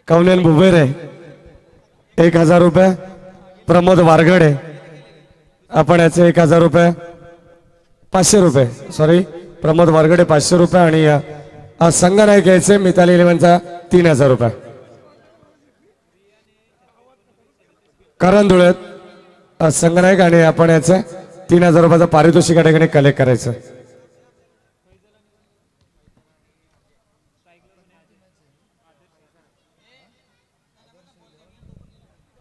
कौनेन बुबेरे 1000 रुपये, प्रमोद वारगडे आपण याचे 1000 रुपये, 500 रुपये, सॉरी प्रमोद वारगडे 500 रुपये आणि संघनायक यायचे मिताली इलेव्हनचा 3000 रुपये. करण धुळ्यात संघनायक आणि आपण याचे 3000 रुपयाचा पारितोषिक या ठिकाणी कलेक्ट करायचं.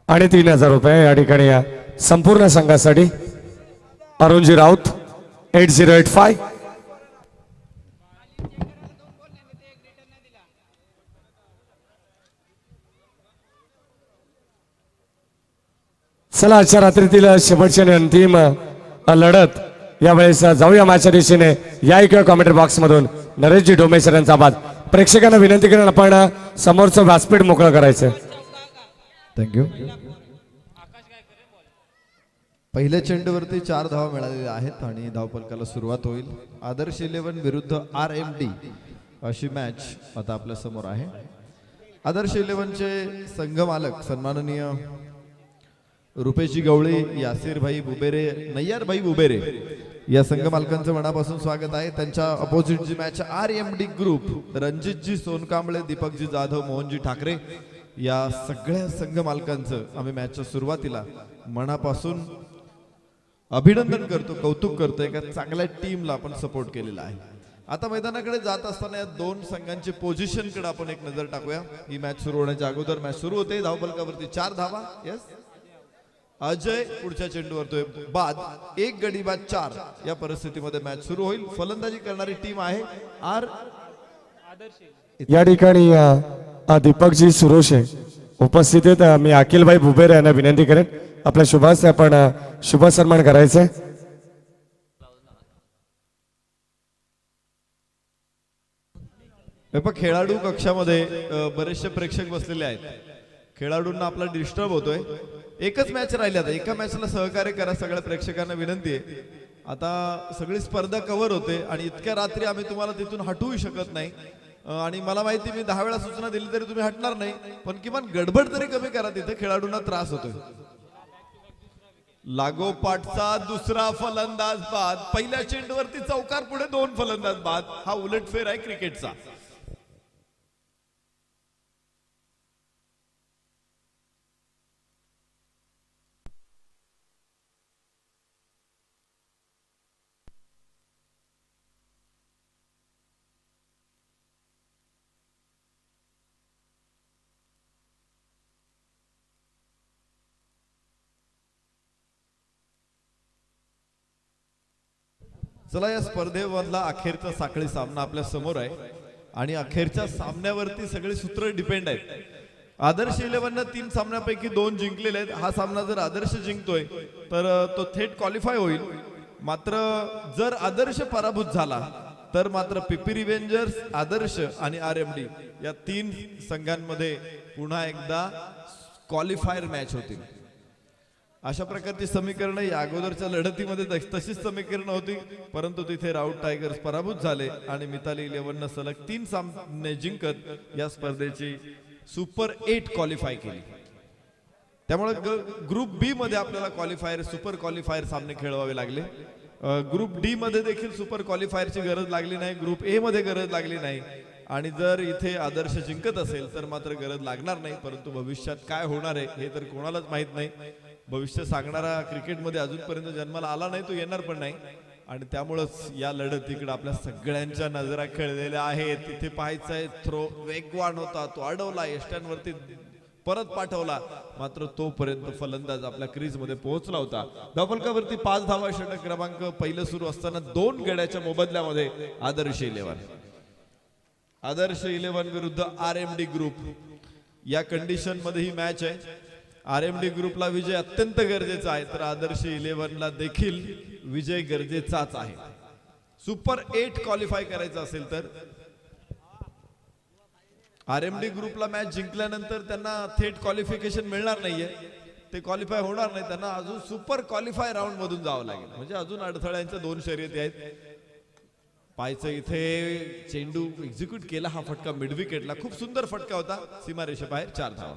आणि 3000 रुपये या ठिकाणी या संपूर्ण संघासाठी अरुणजी राऊत 8085. चला आजच्या रात्रीतील शेवटची आणि अंतिम लढत यावेळेस जाऊया मॅचच्या दिशेने. या इकडे कॉमेंट्री बॉक्स मधून नरेशजी डोमेसर यांचा आवाज. प्रेक्षकांना विनंती करून आपण समोरचं व्यासपीठ मोकळं करायचं. थँक्यू. पहिल्या चेंडूवरती 4 धावा मिळालेल्या आहेत आणि धावफलकाला सुरुवात होईल. आदर्श 11 विरुद्ध RMD अशी मॅच आता आपल्या समोर आहे. आदर्श 11चे संघ मालक सन्माननीय रुपेशजी गवळी, यासिर भाई बुबेरे, नय्यर भाई बुबेरे या संघ मालकांचं मनापासून स्वागत आहे. त्यांच्या अपोजिट जी match RMD group Ranjitji Sonkamble, Deepakji Jadhav, Mohanji Thackeray या सगळ्या संघ मालकांचं आम्ही मॅचच्या सुरुवातीला मनापासून अभिनंदन करतो, कौतुक करतो. एका चांगल्या टीमला आपण सपोर्ट केलेला आहे. आता मैदानाकडे जात असताना या दोन संघांची पोझिशन कडे आपण एक नजर टाकूया. ही मॅच सुरू होण्याच्या अगोदर मॅच सुरू होते. धावफलकावरती 4 धावा. यस, अजय पुढच्या चेंडूवर बाद, 1 गडी बाद 4 या परिस्थितीमध्ये मॅच सुरू होईल. फलंदाजी करणारी टीम आहे या ठिकाणी दीपकजी सुरोशे उपस्थित आहेत. मी अखिलभाई बुबेरे यांना विनंती करेन आपल्या शुभास आपण शुभ सन्मान करायचंय. खेळाडू कक्षामध्ये बरेचसे प्रेक्षक बसलेले आहेत. खेळाडूंना आपला डिस्टर्ब होतोय. एकच मॅच राहिली. आता एका मॅचला सहकार्य करा. सगळ्या प्रेक्षकांना विनंती आहे. आता सगळी स्पर्धा कव्हर होते आणि इतक्या रात्री आम्ही तुम्हाला तिथून हटवू शकत नाही. आणि मला माहिती, मी 10 वेळा सूचना दिली तरी तुम्ही हटणार नाही, पण किमान गडबड तरी कमी करा. तिथे खेळाडूंना त्रास होतोय. लागोपाठचा दुसरा फलंदाज बाद. पहिल्या चेंडूवरती चौकार पुढे 2 फलंदाज बाद. हा उलटफेर आहे क्रिकेटचा. चला, या स्पर्धेमधला अखेरचा साखळी सामना आपल्या समोर आहे आणि अखेरच्या सामन्यावरती सगळे सूत्र डिपेंड आहेत. आदर्श 11 3 सामन्यापैकी 2 जिंकलेले आहेत. हा सामना जर आदर्श जिंकतोय तर तो थेट क्वालिफाय होईल. मात्र जर आदर्श पराभूत झाला तर मात्र पीपी रिव्हेंजर्स, आदर्श आणि RMD या 3 संघांमध्ये पुन्हा एकदा क्वालिफायर मॅच होतील. अशा प्रकारची समीकरण या अगोदरच्या लढतीमध्ये तशीच समीकरण होती, परंतु तिथे राऊत टायगर्स पराभूत झाले आणि मिताली 11 सलग 3 सामने जिंकत या स्पर्धेची सुपर 8 क्वालिफाय केली. त्यामुळे ग्रुप बी मध्ये आपल्याला क्वालिफायर, सुपर क्वालिफायर सामने खेळवावे लागले. ग्रुप डी मध्ये देखील सुपर क्वालिफायरची गरज लागली नाही. ग्रुप ए मध्ये गरज लागली नाही. आणि जर इथे आदर्श जिंकत असेल तर मात्र गरज लागणार नाही. परंतु भविष्यात काय होणार आहे हे तर कोणालाच माहित नाही. भविष्य सांगणारा क्रिकेटमध्ये अजूनपर्यंत जन्माला आला नाही, तो येणार पण नाही. आणि त्यामुळेच या लढतीकडे आपल्या सगळ्यांच्या नजरा खेळलेल्या आहेत. तिथे पाहायचंय, थ्रो वेगवान होता, तो अडवला, यष्ट्यांवरती परत पाठवला, मात्र तोपर्यंत फलंदाज आपल्या क्रीज मध्ये पोहोचला होता. धावफलकावरती 5 धावा. षटक क्रमांक पहिलं सुरू असताना 2 गड्याच्या मोबदल्यामध्ये आदर्श 11 विरुद्ध RMD ग्रुप या कंडिशन मध्ये ही मॅच आहे. RMD ग्रुपला विजय अत्यंत गरजेचा आहे, तर आदर्श 11ला देखील विजय गरजेचाच आहे. सुपर 8 क्वालिफाय करायचं असेल तर RMD ग्रुपला मॅच जिंकल्यानंतर त्यांना थेट क्वालिफिकेशन मिळणार नाहीये. ते क्वालिफाय होणार नाही. त्यांना अजून सुपर क्वालिफाय राऊंड मधून जावं लागेल. म्हणजे अजून अडथळ्यांच्या 2 शर्यती आहेत. पायचं इथे चेंडू एक्झिक्यूट केला, हा फटका मिड विकेटला, खूप सुंदर फटका होता, सीमारेषेबाहेर 4 धावा.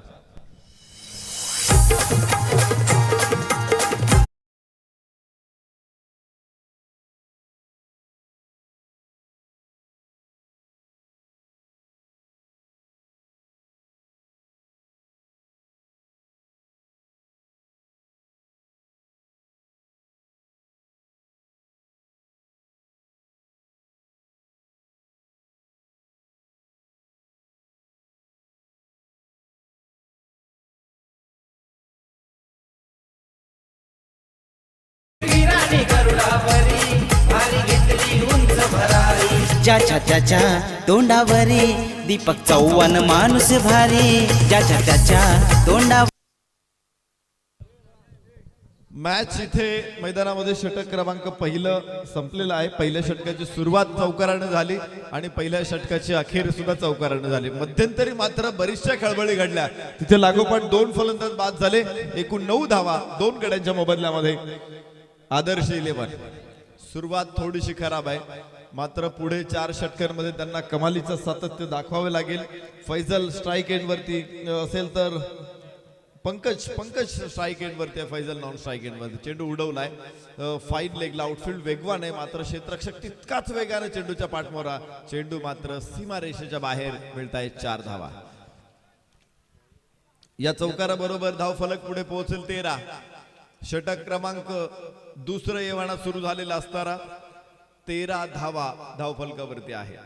ज्याच्या त्याच्या तोंडावरी दीपक चव्हाण माणूस भारी, ज्याच्या त्याच्या तोंडावर. मॅच इथे मैदानामध्ये षटक क्रमांक पहिलं संपलेलं आहे. पहिल्या षटकाची सुरुवात चौकारानं झाली आणि पहिल्या षटकाची अखेर सुद्धा चौकारानं झाली. मध्यंतरी मात्र बरीचशा खळबळी घडल्या. तिथे लागोपाठ 2 फलंदाज बाद झाले. एकूण 9 धावा 2 गड्यांच्या मोबदल्यामध्ये. आदर्श 11 सुरुवात थोडीशी खराब आहे, मात्र पुढे 4 षटकांमध्ये त्यांना कमालीचं सातत्य दाखवावे लागेल. फैजल स्ट्राईक एंड वरती असेल तर पंकज स्ट्राईक एंड वरती आहे, फैजल नॉन स्ट्राईक एंड वरती. चेंडू उडवलाय, फाईन लेगला आउटफील्ड वेगवान आहे, मात्र क्षेत्ररक्षक तितकाच वेगाने चेंडूच्या पाठमोरा. चेंडू मात्र सीमारेषेच्या बाहेर मिळताय 4 धावा. या चौकाराबरोबर धावफलक पुढे पोहोचेल 13. षटक क्रमांक दुसरं येवाना सुरू झालेला असताना 13 धावा धावफलकावरती आहेत.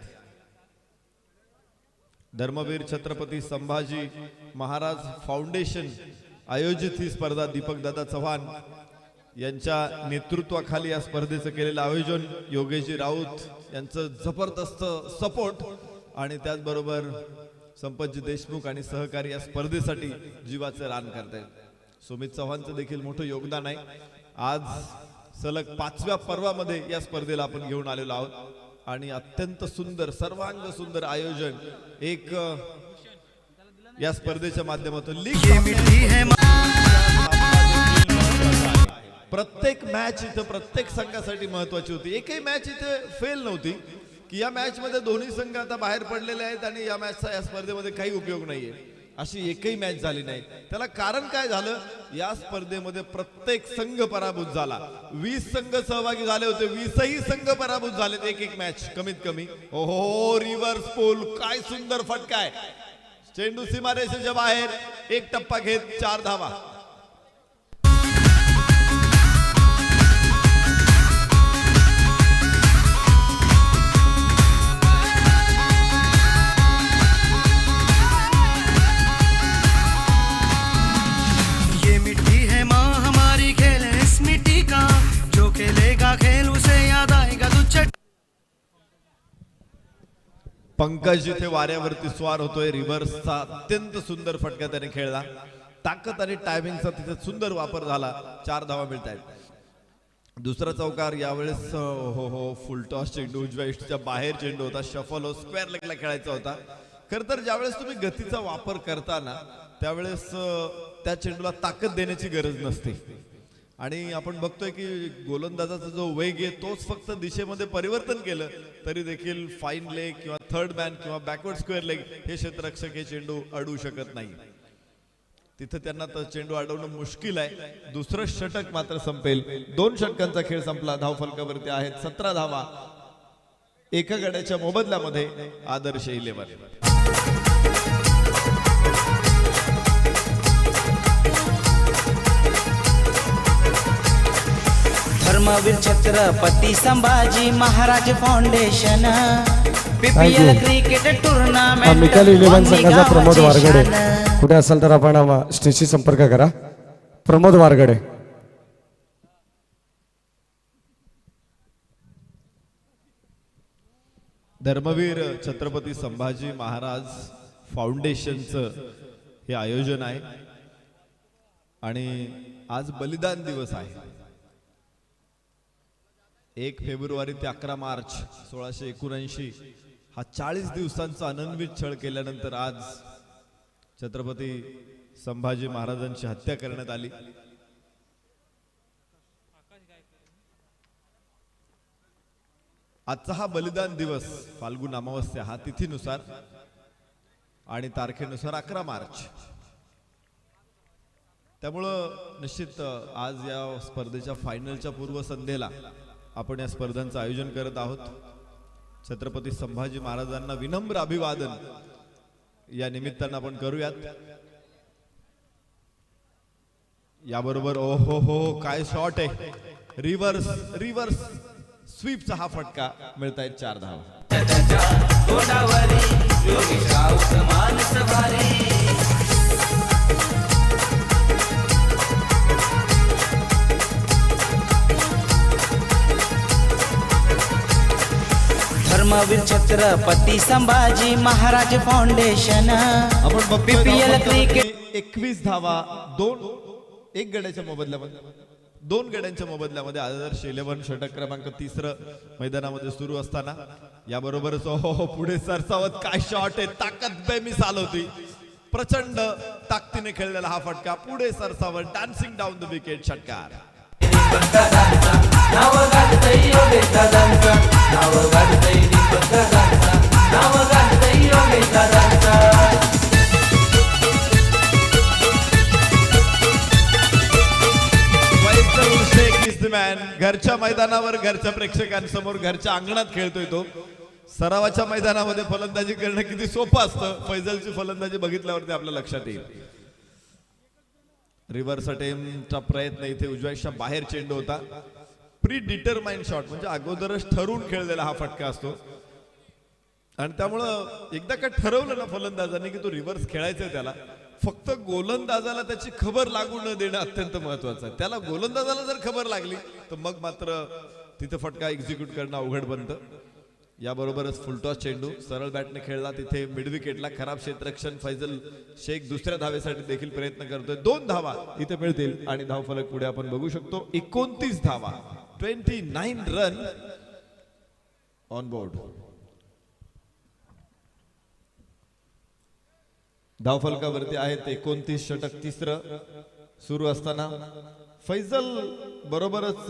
धर्मवीर छत्रपती संभाजी महाराज फाउंडेशन आयोजित ही स्पर्धा दीपकदादा चव्हाण यांच्या नेतृत्वाखाली या स्पर्धेचं केलेलं आयोजन, योगेशजी राऊत यांचं जबरदस्त सपोर्ट आणि त्याचबरोबर संपतजी देशमुख आणि सहकारी या स्पर्धेसाठी जीवाचं रान करतायत. सुमित चव्हाणचं देखील मोठं योगदान आहे. आज सलग 5व्या पर्वामध्ये या स्पर्धेला आपण घेऊन आलेलो आहोत आणि अत्यंत सुंदर सर्वांग सुंदर आयोजन एक या स्पर्धेच्या माध्यमातून प्रत्येक मॅच इथं प्रत्येक संघासाठी महत्वाची होती. एकही मॅच इथे फेल नव्हती की या मॅच मध्ये दोन्ही संघ आता बाहेर पडलेले आहेत आणि या मॅचचा या स्पर्धेमध्ये काही उपयोग नाहीये, अशी एकही मॅच झाली नाही. त्याला कारण काय झालं, या स्पर्धेमध्ये प्रत्येक संघ पराभूत झाला. 20 संघ सहभागी झाले होते, 20ही संघ पराभूत झालेत एक मॅच कमीत कमी. ओहो, रिव्हर्स पूल, काय सुंदर फटका आहे. चेंडू सीमारेषेच्या बाहेर, एक टप्पा घेत 4 धावा. पंकज इथे वाऱ्यावरती स्वार होतोय. रिव्हर्सचा अत्यंत सुंदर फटका त्याने खेळला. ताकद आणि टायमिंगचा तिथे सुंदर वापर झाला. 4 धावा मिळत आहेत. दुसरा चौकार यावेळेस हो फुल टॉस चेंडू उजव्या इष्टच्या बाहेर चेंडू होता. शफल हो स्क्वेअर लेगला खेळायचा होता. खर तर ज्यावेळेस तुम्ही गतीचा वापर करताना त्यावेळेस त्या चेंडूला ताकद देण्याची गरज नसते आणि आपण बघतोय की गोलंदाजाचा जो वेग आहे तोच फक्त दिशेमध्ये परिवर्तन केलं तरी देखील फाईन लेग किंवा थर्ड मॅन किंवा बॅकवर्ड स्क्वेअर लेग हे क्षेत्ररक्षक हे चेंडू अडवू शकत नाही. तिथे त्यांना तर चेंडू अडवणं मुश्किल आहे. दुसरं षटक मात्र संपेल. 2 षटकांचा खेळ संपला. धावफलकावरती आहेत 17 धावा. एका गड्याच्या मोबदल्यामध्ये Adarsh 11. Dharmaveer Chhatrapati Sambhaji Maharaj foundation PPL cricket tournament. Mitali 11 संघाचा प्रमोद वारगडे कुठे असेल तर आपण स्टेजशी संपर्क करा. प्रमोद वारगडे. धर्मवीर छत्रपती संभाजी महाराज फाउंडेशनचं हे आयोजन आहे आणि आज बलिदान दिवस आहे. 1 फेब्रुवारी ते 11 मार्च 1679 हा 40 दिवसांचा अनन्वित छळ केल्यानंतर आज छत्रपती संभाजी महाराजांची हत्या करण्यात आली. आजचा हा बलिदान दिवस फाल्गुन अमावस्या हा तिथीनुसार आणि तारखेनुसार 11 मार्च. त्यामुळं निश्चित आज या स्पर्धेच्या फायनलच्या पूर्वसंध्येला आपण या स्पर्धांचं आयोजन करत आहोत. छत्रपती संभाजी महाराजांना विनम्र अभिवादन या निमित्तानं आपण करूयात. याबरोबर ओ हो हो काय शॉट आहे, रिव्हर्स रिव्हर्स स्वीपचा हा फटका, मिळतायत 4 धावा. धर्मवीर छत्रपती संभाजी महाराज फाउंडेशन. आपण PPL क्रिकेट 21 धावा, 1 गड्याच्या मोबदल्यामध्ये, 2 गड्यांच्या मोबदल्यामध्ये आदर्श 11 षटक क्रमांक 3 मैदानामध्ये सुरू असताना याबरोबरच हो पुढे सरसावत काय शॉट आहे, ताकद बेमिसाल होती, प्रचंड ताकदीने खेळलेला हा फटका, पुढे सरसावत डान्सिंग डाऊन द विकेट, षटकार. घरच्या मैदानावर, घरच्या प्रेक्षकांसमोर, घरच्या अंगणात खेळतोय तो. सरावाच्या मैदानामध्ये फलंदाजी करणं किती सोपं असतं, फैजलची फलंदाजी बघितल्यावरती आपल्या लक्षात येईल. रिव्हर्स अटेम्प्टचा प्रयत्न, इथे उजव्याच्या बाहेर चेंडू होता. प्री डिटरमाइंड शॉट म्हणजे अगोदरच ठरवून खेळलेला हा फटका असतो. आणि त्यामुळं एकदा का ठरवलं ना फलंदाजाने की तो रिव्हर्स खेळायचा, त्याला फक्त गोलंदाजाला त्याची खबर लागू न देणं अत्यंत महत्वाचं आहे. त्याला गोलंदाजाला जर खबर लागली तर मग मात्र तिथे फटका एक्झिक्यूट करणं अवघड बनतं. याबरोबरच फुलटॉस चेंडू सरळ बॅटने खेळला, तिथे मिड विकेटला खराब क्षेत्ररक्षण फैजल शेख दुसऱ्या धावेसाठी देखील प्रयत्न करतोय. 2 धावा इथे मिळतील आणि धावफलक पुढे आपण बघू शकतो. 29 धावा, 29 रन ऑन बोर्ड. धावफलकावरती आहेत 29 षटक 3 सुरू असताना फैजल बरोबरच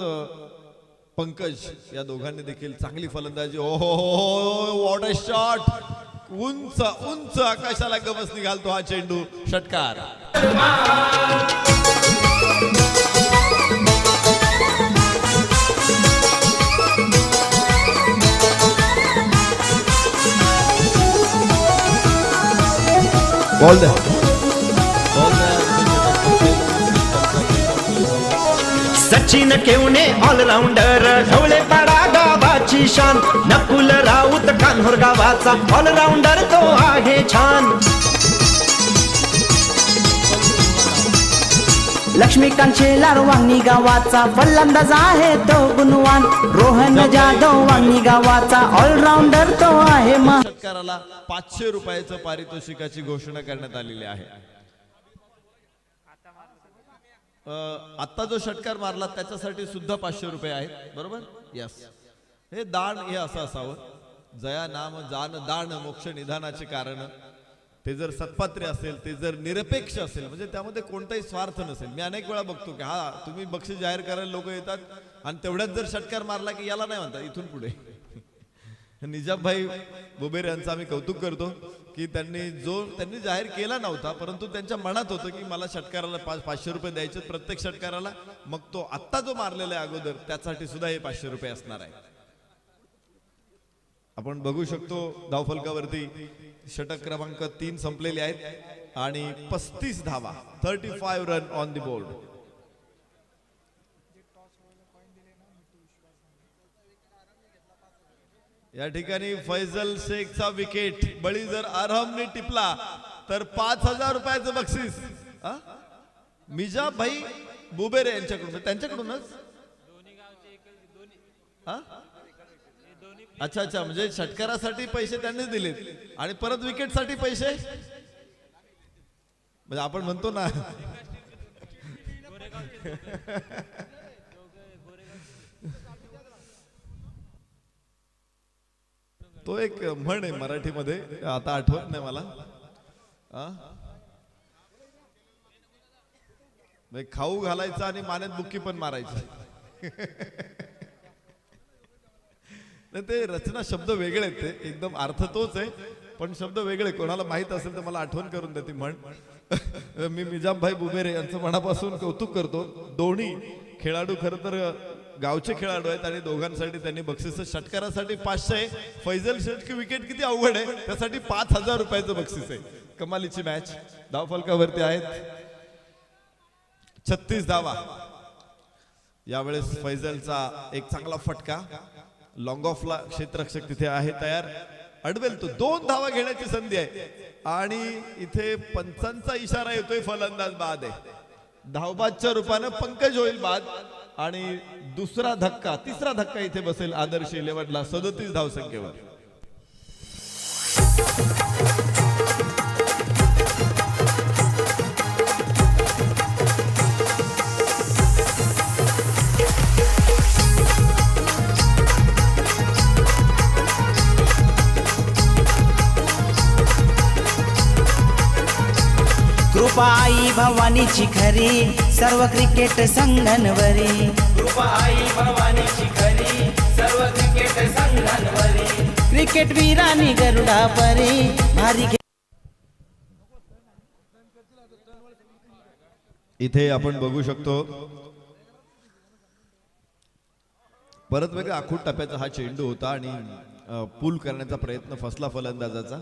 पंकज या दोघांनी देखील चांगली फलंदाजी. ओहो व्हॉट अ शॉट, उंच उंच आकाशाला गवस निघालतो हा चेंडू, षटकार. बॉल द्या, सचिन केवणे ऑलराऊंडर, ढवळे पाडा गावाची शान, नकुल राऊत कान्होर गावाचा ऑलराऊंडर तो आहे छान. लक्ष्मीकांत शेलार वांगी गावाचा फलंदाज आहे तो गुणवान. रोहन जाधव वांगी गावाचा ऑलराऊंडर तो आहे षटकाराला 500 रुपयाचं पारितोषिकाची घोषणा करण्यात आलेली आहे. आता जो षटकार मारला त्याच्यासाठी सुद्धा 500 रुपये आहेत, बरोबर. यस, हे दान हे असं असावं, जया नाम जान दान मोक्ष निधानाचे कारण. ते जर सत्पात्रे असेल, ते जर निरपेक्ष असेल, म्हणजे त्यामध्ये कोणताही स्वार्थ नसेल. मी अनेक वेळा बघतो की हा तुम्ही बक्षीस जाहीर करायला लोक येतात आणि तेवढ्यात जर षटकार मारला की याला नाही म्हणतात इथून पुढे. निजामभाई बुबेर यांचं आम्ही कौतुक करतो की त्यांनी जाहीर केला नव्हता, परंतु त्यांच्या मनात होतं की मला षटकाराला 500 रुपये द्यायचे प्रत्येक षटकाराला. मग तो आत्ता जो मारलेला आहे अगोदर त्यासाठी सुद्धा हे 500 रुपये असणार आहे. आपण बघू शकतो धावफलकावरती षटक क्रमांक 3 संपलेले आहेत आणि 35 धावा, 35 रन ऑन द बोर्ड. या ठिकाणी फैजल शेखचा विकेट बळी जर अरहमने टिपला तर 5000 रुपयाचं बक्षीस मिजाभाई बुबेरे यांच्याकडून, त्यांच्याकडूनच. अच्छा अच्छा, म्हणजे षटकारासाठी पैसे त्यांनीच दिलेत आणि परत विकेटसाठी पैसे, म्हणजे आपण म्हणतो ना तो एक म्हण आहे मराठीमध्ये, आता आठवत नाही मला. खाऊ घालायचा आणि मानेत बुक्की पण मारायची. नाही ते रचना शब्द वेगळे आहेत, ते एकदम अर्थ तोच आहे पण शब्द वेगळे. कोणाला माहित असेल तर मला आठवण करून देते म्हण. मी निजामभाई बुबेरे यांचं मनापासून कौतुक करतो. दोन्ही खेळाडू खरं तर गावचे खेळाडू आहेत आणि दोघांसाठी त्यांनी बक्षीस षटकारासाठी 500 आहे. फैजल शेख की विकेट किती अवघड आहे त्यासाठी 5000 रुपयाचं बक्षीस आहे. कमालीची मॅच. धावफलकावरती आहेत 36 धावा. यावेळेस फैजलचा एक चांगला फटका. लॉंग ऑफला क्षेत्ररक्षक तिथे आहे तयार. अडवेल तो 2 धावा घेण्याची संधी आहे आणि इथे पंचांचा इशारा येतोय फलंदाज बाद आहे. धावबादच्या रूपानं पंकज होईल बाद आणि तिसरा धक्का इथे बसेल आदर्श 11ला 37 धावसंख्येवर. कृपा आई भवानीची खरी सर्व क्रिकेट संघांवरी. कृपा आई भवानीची खरी सर्व क्रिकेट संघांवरी. क्रिकेट वीरांनी गरुडा परी भारी. इथे आपण बघू शकतो परत वेगळा आखूड टप्प्याचा हा चेंडू होता आणि पूल करण्याचा प्रयत्न फसला फलंदाजाचा.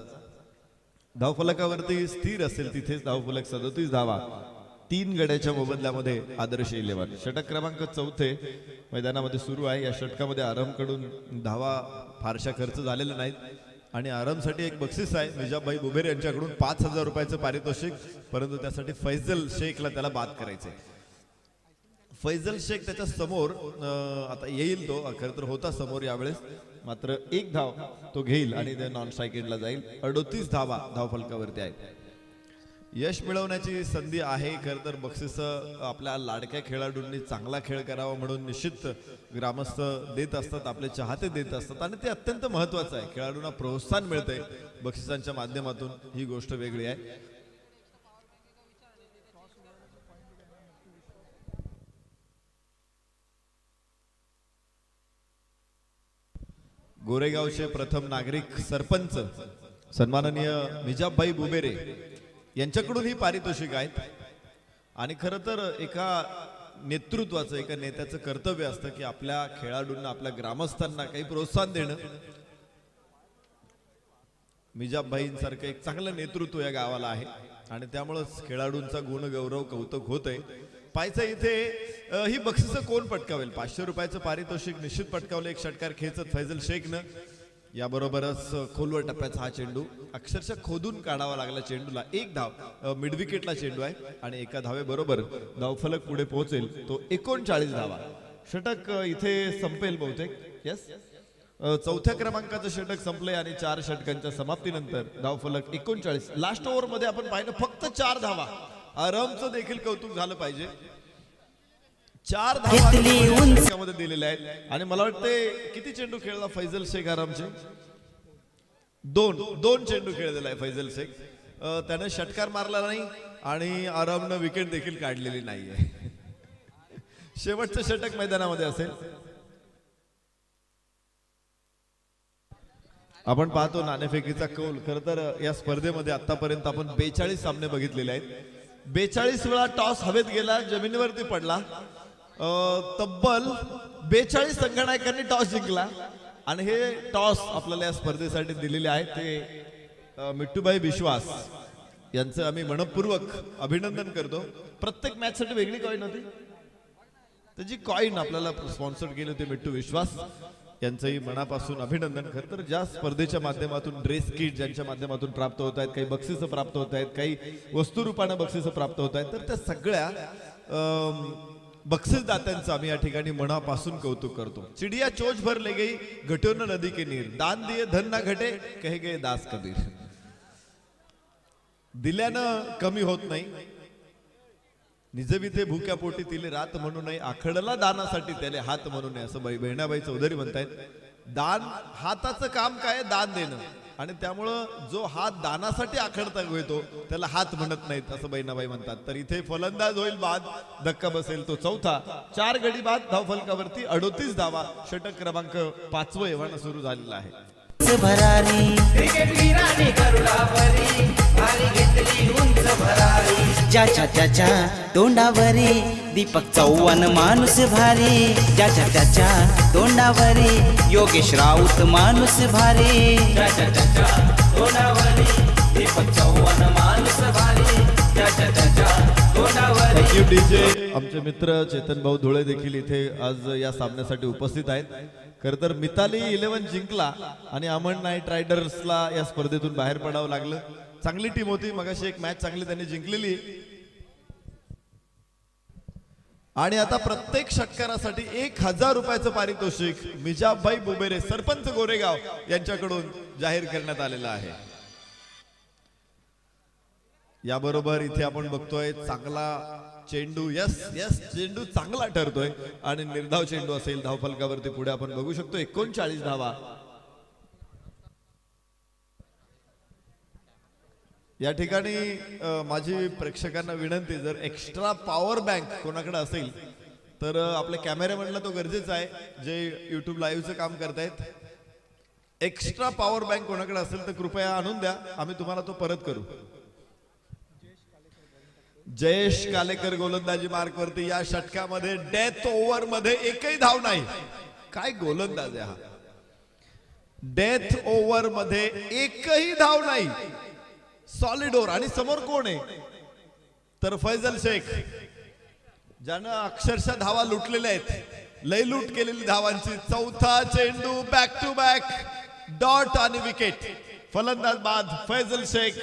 धावफलकावरती स्थिर असेल तिथेच धावफलक 37 धावा. 3 गड्याच्या मोबदल्यामध्ये आदर्श 11. षटक क्रमांक 4 मैदानामध्ये सुरू आहे. या षटकामध्ये आरमकडून धावा फारशा खर्च झालेल्या नाहीत आणि आरमसाठी एक बक्षीस आहे निजामभाई बुबेर यांच्याकडून 5000 रुपयाचं पारितोषिक. परंतु त्यासाठी फैजल शेखला त्याला बाद करायचंय. फैजल शेख त्याच्या समोर आता येईल, तो खरं तर होता समोर यावेळेस, मात्र 1 धाव तो घेईल आणि ते नॉन स्ट्राईक एंडला जाईल. 38 धावा धावफलकावरती आहेत. यश मिळवण्याची संधी आहे. खरं तर बक्षीस आपल्या लाडक्या खेळाडूंनी चांगला खेळ करावा म्हणून निश्चित ग्रामस्थ देत असतात, आपले चाहते देत असतात आणि ते अत्यंत महत्वाचं आहे. खेळाडूंना प्रोत्साहन मिळतंय बक्षिसांच्या माध्यमातून, ही गोष्ट वेगळी आहे. गोरेगावचे प्रथम नागरिक सरपंच सन्माननीय निजामभाई बुबेरे यांच्याकडून ही पारितोषिक आहेत आणि खरं तर एका नेतृत्वाचं, एका नेत्याचं कर्तव्य असतं की आपल्या खेळाडूंना, आपल्या ग्रामस्थांना काही प्रोत्साहन देणं. निजामभाईंसारखं एक चांगलं नेतृत्व या गावाला आहे आणि त्यामुळेच खेळाडूंचा गुणगौरव कौतुक होतंय. पाहायचं इथे ही बक्षिसं कोण पटकावेल. 500 रुपयाचं पारितोषिक निश्चित पटकावलं एक षटकार खेचत फैजल शेखनं. याबरोबरच खोलवर टप्प्याचा हा चेंडू अक्षरशः खोदून काढावा लागला चेंडूला. 1 धाव मिड विकेटला चेंडू आहे आणि एका धावेबरोबर धावफलक पुढे पोहोचेल तो 39 धावा. षटक इथे संपेल बहुतेक. यस, 4थ्या क्रमांकाचं षटक संपलंय आणि 4 षटकांच्या समाप्तीनंतर धावफलक 39. लास्ट ओव्हर मध्ये आपण पाहिलं फक्त 4 धावा. आरामचं देखील कौतुक झालं पाहिजे. 4 धावा दिलेल्या आहेत आणि मला वाटते किती चेंडू खेळला फैजल शेख आरामचे? 2 चेंडू खेळलेला आहे फैजल शेख. त्यानं षटकार मारला नाही आणि आरामनं विकेट देखील काढलेली नाहीये. शेवटचं षटक मैदानामध्ये असेल. आपण पाहतो नाणेफेकीचा कौल. खरं तर या स्पर्धेमध्ये आतापर्यंत आपण 42 सामने बघितलेले आहेत. 42 वेळा टॉस हवेत गेला, जमिनीवरती पडला. तब्बल 42 संघनायकांनी टॉस जिंकला आणि हे टॉस आपल्याला या स्पर्धेसाठी दिलेले आहेत ते मिट्टूभाई विश्वास यांचं आम्ही मनपूर्वक अभिनंदन करतो. प्रत्येक मॅच साठी वेगळी कॉईन होती, त्याची कॉईन आपल्याला स्पॉन्सर केली होती मिट्टू विश्वास यांचंही मनापासून अभिनंदन. खरं तर ज्या स्पर्धेच्या माध्यमातून ड्रेस किट ज्यांच्या माध्यमातून प्राप्त होत आहेत, काही बक्षिसं प्राप्त होत आहेत, काही वस्तुरूपानं बक्षिसं प्राप्त होत आहेत, तर त्या सगळ्या बक्षीसदात्यांचं आम्ही या ठिकाणी मनापासून कौतुक करतो. चिडिया चोच भर ले गई घटो न नदी के नीर, दान दिए धन ना घटे कहे गए दास कबीर. दिल्यानं कमी होत नाही. निजवी ते भूक्या पोटी तिले रात म्हणू नये, आखडला दानासाठी त्याले हात म्हणू नये, असं बहिणाबाई चौधरी म्हणतायत. दान हाताचं काम काय? दान देणं. आणि त्यामुळं जो हात दानासाठी आखडता घेतो त्याला हात म्हणत नाहीत असं बहिणाबाई म्हणतात. तर इथे फलंदाज होईल बाद, धक्का बसेल तो चौथा. 4 गडी बाद, धावफलकावरती 38 धावा. षटक क्रमांक 5 एव्हाना सुरू झालेला आहे. भरारी ज्याच्या त्याच्या तोंडावरी दीपक चव्हाण माणूस भारी, ज्याच्या त्याच्या तोंडावरी योगेश राऊत माणूस भारी, ज्याच्या त्याच्या तोंडावरी दीपक चव्हाण माणूस भारी, ज्याच्या त्याच्या तोंडावरी. Thank you DJ. आमचे मित्र चेतन भाऊ धुळे देखील इथे आज या सामन्यासाठी उपस्थित आहेत. खर तर मिताली 11 जिंकला आणि अमन नाईट रायडर्सला या स्पर्धेतून बाहेर पडावं लागलं. चांगली टीम होती, मगाशी एक मॅच चांगली त्यांनी जिंकलेली. आणि आता प्रत्येक षटकारासाठी 1000 रुपयाचं पारितोषिक मिजाभाई बुबेरे सरपंच गोरेगाव यांच्याकडून जाहीर करण्यात आलेलं आहे. याबरोबर इथे आपण बघतोय चांगला चेंडू, यस यस चेंडू चांगला ठरतोय आणि निर्धाव चेंडू असेल. धावफलकावरती पुढे आपण बघू शकतो 39 धावा. या ठिकाणी माझी प्रेक्षकांना विनंती, जर एक्स्ट्रा पॉवर बँक कोणाकडे असेल तर आपल्या कॅमेरामॅनला तो गरजेचा आहे, जे युट्यूब लाईव्हचं काम करतायत. एक्स्ट्रा पॉवर बँक कोणाकडे असेल तर कृपया आणून द्या, आम्ही तुम्हाला तो परत करू. जयेश कालेकर गोलंदाजी मार्क वरती. या षटकामध्ये डेथ ओव्हर मध्ये एकही धाव नाही. काय गोलंदाज आहे हा. डेथ ओव्हर मध्ये एकही धाव नाही. Solid over. आणि समोर कोण आहे तर फैजल शेख, ज्यानं अक्षरशः धावा लुटलेल्या आहेत, लय लूट केलेली धावांची. चौथा चेंडू बॅक टू बॅक डॉट आणि विकेट. फलंदाज बाद फैजल शेख.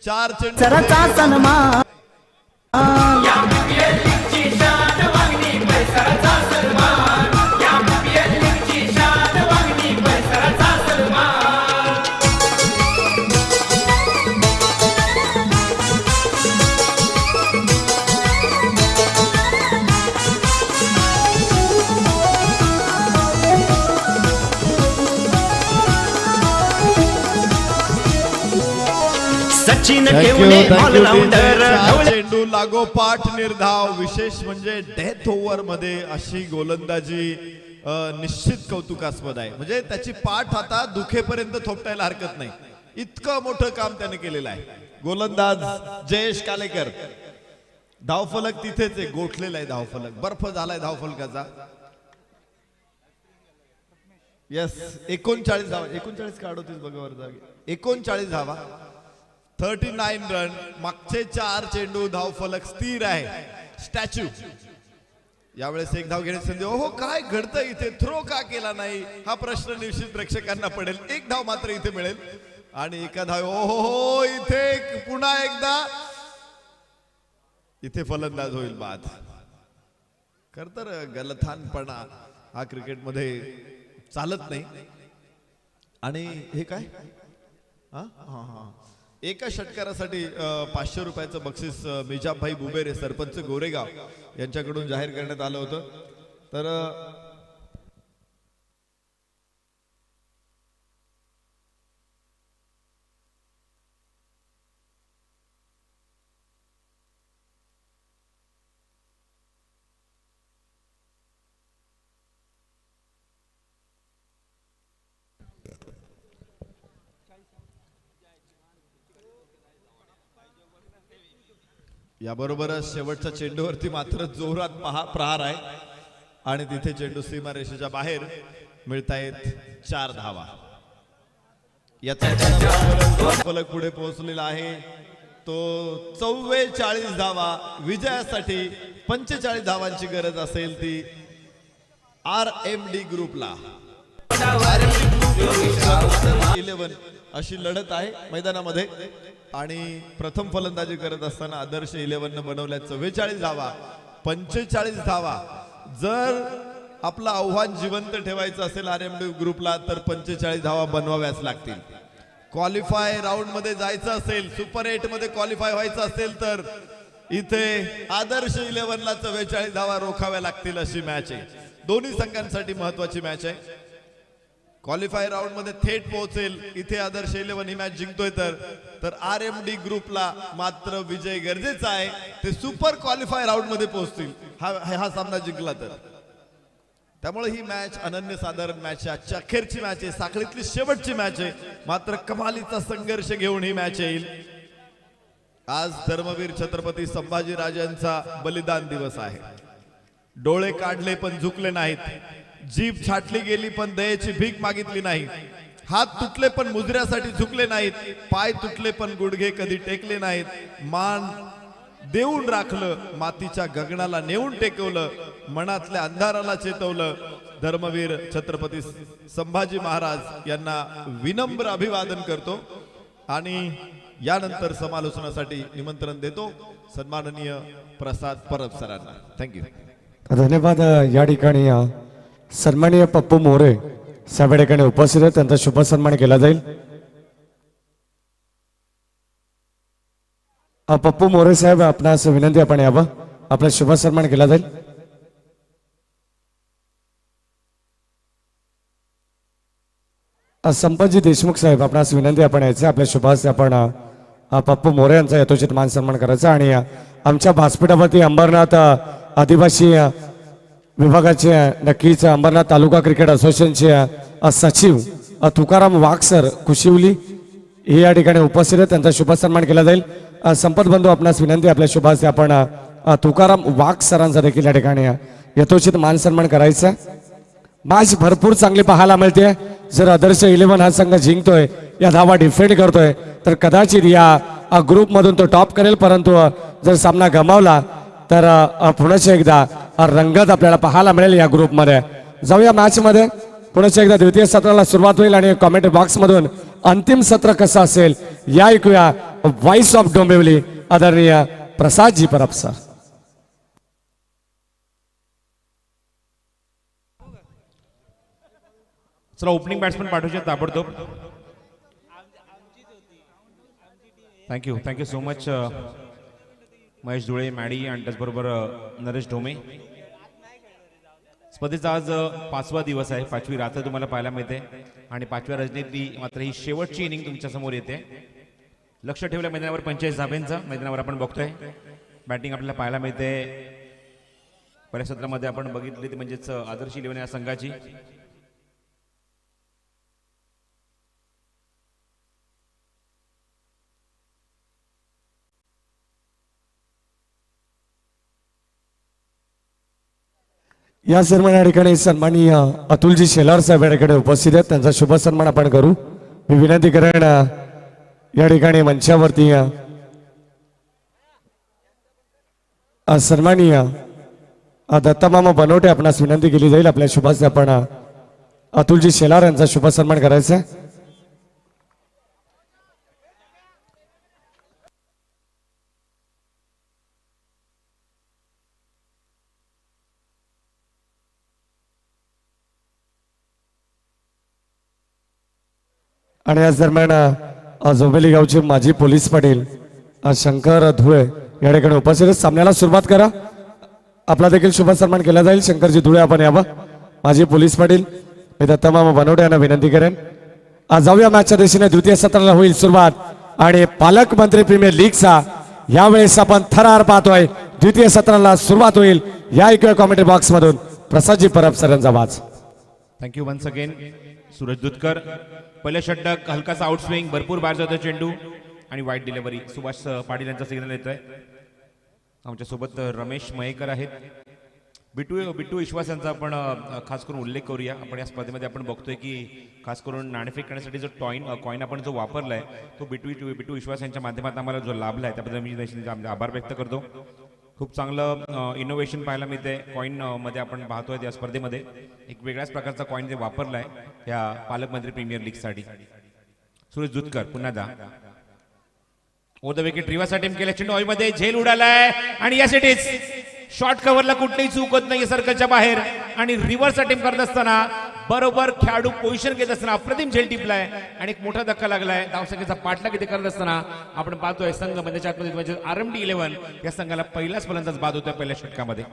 4 चेंडू. सरचा सन्मान सचिन केवणे ऑलराऊंडर चेंडू लागोपाठ निर्धाव. विशेष म्हणजे डेथ ओव्हर मध्ये अशी गोलंदाजी निश्चित कौतुकास्पद आहे. म्हणजे त्याची पाठ आता दुखेपर्यंत थोपटायला हरकत नाही, इतकं मोठं काम त्याने केलेलं आहे. गोलंदाज जयेश कालेकर. धावफलक तिथेच आहे, गोठलेला आहे धावफलक, बर्फ झालाय धावफलकाचा. यस 39 धावा. 39 का 38 बघा वर जागे. 39 धावा, 39 रन. मागचे 4 चेंडू धावफलक स्थिर आहे. स्टॅच्यू. यावेळेस एक धाव घेण्याची संधी. ओहो काय घडतं इथे, थ्रो का केला नाही हा प्रश्न निश्चित प्रेक्षकांना पडेल. एक धाव मात्र इथे मिळेल आणि एका धाव. ओहो इथे पुन्हा एकदा इथे फलंदाज होईल बाद. खर तर गलथानपणा हा क्रिकेटमध्ये चालत नाही. आणि हे काय हा हा हा एका षटकारासाठी 500 रुपयाचं बक्षीस मिजाभाई बुबेरे सरपंच गोरेगाव यांच्याकडून जाहीर करण्यात आलं होतं. तर याबरोबरच शेवटच्या चेंडूवरती मात्र जोरात प्रहार आहे आणि तिथे चेंडू सीमारेषेच्या बाहेर मिळतायत 4 धावा. याचा फलक पुढे पोहोचलेला आहे तो 44 धावा. विजयासाठी 45 धावांची गरज असेल ती RMD ग्रुपला. 11 अशी लढत आहे मैदानामध्ये आणि प्रथम फलंदाजी करत असताना आदर्श 11 न बनवल्या 44 धावा. 45 धावा. जर आपलं आव्हान जिवंत ठेवायचं असेल RMD ग्रुपला तर 45 धावा बनवाव्याच लागतील. क्वालिफाय राऊंड मध्ये जायचं असेल, सुपर 8 मध्ये क्वालिफाय व्हायचं असेल तर इथे आदर्श 11 ला 44 धावा रोखाव्या लागतील अशी मॅच आहे. दोन्ही संघांसाठी महत्वाची मॅच आहे. क्वालिफायर राऊंड मध्ये थेट पोहोचेल. इथे आदर्श 11 ही मॅच जिंकतोय तर RMD ग्रुपला मात्र विजय गरजेचा आहे. ते सुपर क्वालिफायर राऊंड मध्ये पोहोचतील हा सामना जिंकला तर. त्यामुळे ही मॅच अनन्यसाधारण मॅच आहे. आजची अखेरची मॅच आहे, साखळीतली शेवटची मॅच आहे. मात्र कमालीचा संघर्ष घेऊन ही मॅच येईल. आज धर्मवीर छत्रपती संभाजीराजांचा बलिदान दिवस आहे. डोळे काढले पण झुकले नाहीत, जीभ छाटली गेली पण दयेची भीक मागितली नाही, हात तुटले पण मुजऱ्यासाठी झुकले नाहीत, पाय तुटले पण गुडघे कधी टेकले नाहीत, मान देऊन राखलं, मातीच्या गगनाला नेऊन टेकवलं, मनातल्या अंधाराला चेतवलं. धर्मवीर छत्रपती संभाजी महाराज यांना विनम्र अभिवादन करतो आणि यानंतर समालोचनासाठी निमंत्रण देतो सन्माननीय प्रसाद परब सरांना. थँक्यू. धन्यवाद. या ठिकाणी सन्माननीय पप्पू मोरे साहेब या ठिकाणी उपस्थित आहेत, त्यांचा शुभ सन्मान केला जाईल. पप्पू मोरे साहेब आपणास विनंती आपण यावं, आपला शुभ सन्मान केला जाईल. संपतजी देशमुख साहेब आपणास विनंती आपण यायचं, आपल्या शुभास आपण पप्पू मोरे यांचा यथोचित मान सन्मान करायचा. आणि आमच्या व्यासपीठावरती अंबरनाथ आदिवासी विभागाचे नक्कीच अंबरनाथ तालुका क्रिकेट असोसिएशनचे सचिव तुकाराम वाघ सर कुशिवली हे या ठिकाणी उपस्थित आहेत, त्यांचा शुभ सन्मान केला जाईल. संपत बंधू आपणास विनंती, आपल्या शुभाचे आपण तुकाराम वाघ सरांचा देखील या ठिकाणी यथोचित मान सन्मान करायचा. मॅच भरपूर चांगली पाहायला मिळते. जर आदर्श 11 हा संघ जिंकतोय, या धावा डिफेंड करतोय, तर कदाचित या ग्रुप मधून तो टॉप करेल. परंतु जर सामना गमावला तर पुन्हा एकदा रंगत आपल्याला पाहायला मिळेल या ग्रुपमध्ये. जाऊया मॅच मध्ये. पुन्हा एकदा द्वितीय सत्राला सुरुवात होईल आणि कमेंट बॉक्स मधून अंतिम सत्र कसं असेल या ऐकूया. व्हॉइस ऑफ डोंबिवली आदरणीय प्रसादजी परब सर. चला ओपनिंग बॅट्समन पाठवूया ताबडतोब. Thank you so much Mahesh Dhule Maddy आणि त्याचबरोबर नरेश ढोमे. स्पर्धेचा आज 5वा दिवस आहे, 5वी रात्र तुम्हाला पाहायला मिळते आणि 5व्या रजनीतली मात्र ही शेवटची इनिंग तुमच्या समोर येते. लक्ष ठेवलं मैदानावर 45 धाब्यांचा मैदानावर आपण बघतोय. बॅटिंग आपल्याला पाहायला मिळते. पहिल्या सत्रामध्ये आपण बघितली ती म्हणजेच आदर्श 11 या संघाची. या सन्मान या ठिकाणी सन्माननीय अतुलजी शेलार साहेब या ठिकाणी उपस्थित आहेत, त्यांचा शुभ सन्मान आपण करू. मी विनंती करेन या ठिकाणी मंचावरती सन्माननीय दत्तामामा बनवटे आपणास विनंती केली जाईल. आपल्या शुभाचे आपण अतुलजी शेलार यांचा शुभ सन्मान करायचा आहे. आणि याच दरम्यान जोबेली गावचे माजी पोलीस पाटील शंकर धुळे या ठिकाणी उपस्थित. सामन्याला सुरुवात करा, आपला देखील शुभ सन्मान केला जाईल. शंकरजी धुळे आपण यावं. माजी पोलीस पाटील मी दत्तामामा बनवटे यांना विनंती करेन. आज जाऊया मॅचच्या दिशेने. द्वितीय सत्राला होईल सुरुवात आणि पालकमंत्री प्रीमियर लीगचा यावेळेस आपण थरार पाहतोय. द्वितीय सत्राला सुरुवात होईल. या ऐकूया कॉमेंट्री बॉक्स मधून प्रसादजी परब सर यांचा आवाज. Thank you once again Suraj Dudhkar. पहिलं षटक हलकासा आउटस्विंग, भरपूर बाहेर जातो चेंडू आणि वाईट डिलिव्हरी. सुभाष पाटील यांचा सिग्नल येतोय. आमच्या सोबत रमेश मयेकर आहेत. बिट्टू विश्वास यांचा आपण खास करून उल्लेख करूया. आपण या स्पर्धेमध्ये आपण बघतोय की खास करून नाणेफेक करण्यासाठी जो कॉईन आपण जो वापरलाय तो बिट्टू विश्वास यांच्या माध्यमातून आम्हाला जो लाभलाय त्याबद्दल मी आभार व्यक्त करतो. खूप चांगलं इनोव्हेशन पाहायला मिळते कॉईन मध्ये. आपण पाहतोय या स्पर्धेमध्ये एक वेगळ्याच प्रकारचा कॉईन जे वापरलाय या पालकमंत्री प्रीमियर लीगसाठी. सूरज दुधकर पुन्हा दा ओ द विकेट. रिव्हर्स अटेम्प्ट केला, चेंडू हवेमध्ये, झेल उडालाय आणि यासाठीच शॉर्ट कव्हरला कुठलीही चूक होत नाही सर्कलच्या बाहेर. आणि रिव्हर्स अटेम्प्ट करत असताना बरोबर खेळाडू पोझिशन घेत असताना अप्रतिम झेल टिपलाय आणि एक मोठा धक्का लागलाय. धावसंख्येचा पाठलाग इथे करत असताना आपण पाहतोय संघ म्हणजे आतमध्ये RMD 11 या संघाला पहिलाच फलंदाज बाद होतोय पहिल्या षटकामध्ये.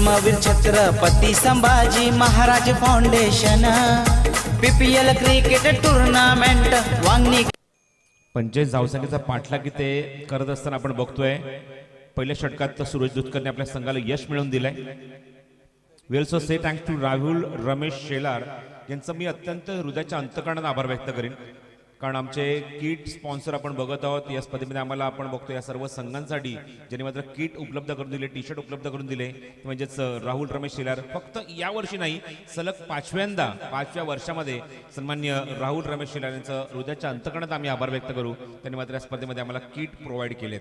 Dharmaveer Chhatrapati Sambhaji Maharaj foundation PPL cricket tournament Vangani 45 धावसंख्येचा पाठलाग इथे करत असताना आपण बघतोय पहिल्या षटकात सूरज दुधकरने आपल्या संघाला यश मिळवून दिलंय. We also say thanks to Rahul Ramesh Shelar यांचं मी अत्यंत हृदयाच्या अंतकरणात आभार व्यक्त करेन, कारण आमचे किट स्पॉन्सर आपण बघत आहोत या स्पर्धेमध्ये आम्हाला आपण बघतो या सर्व संघांसाठी ज्यांनी मात्र किट उपलब्ध करून दिले, टी शर्ट उपलब्ध करून दिले, म्हणजेच राहुल रमेश शेलार. फक्त या वर्षी नाही, सलग 5व्या वर्षामध्ये सन्मान्य राहुल रमेश शेलार यांचं हृदयाच्या अंतकरणात आम्ही आभार व्यक्त करू. त्यांनी मात्र या स्पर्धेमध्ये आम्हाला किट प्रोव्हाइड केलेत.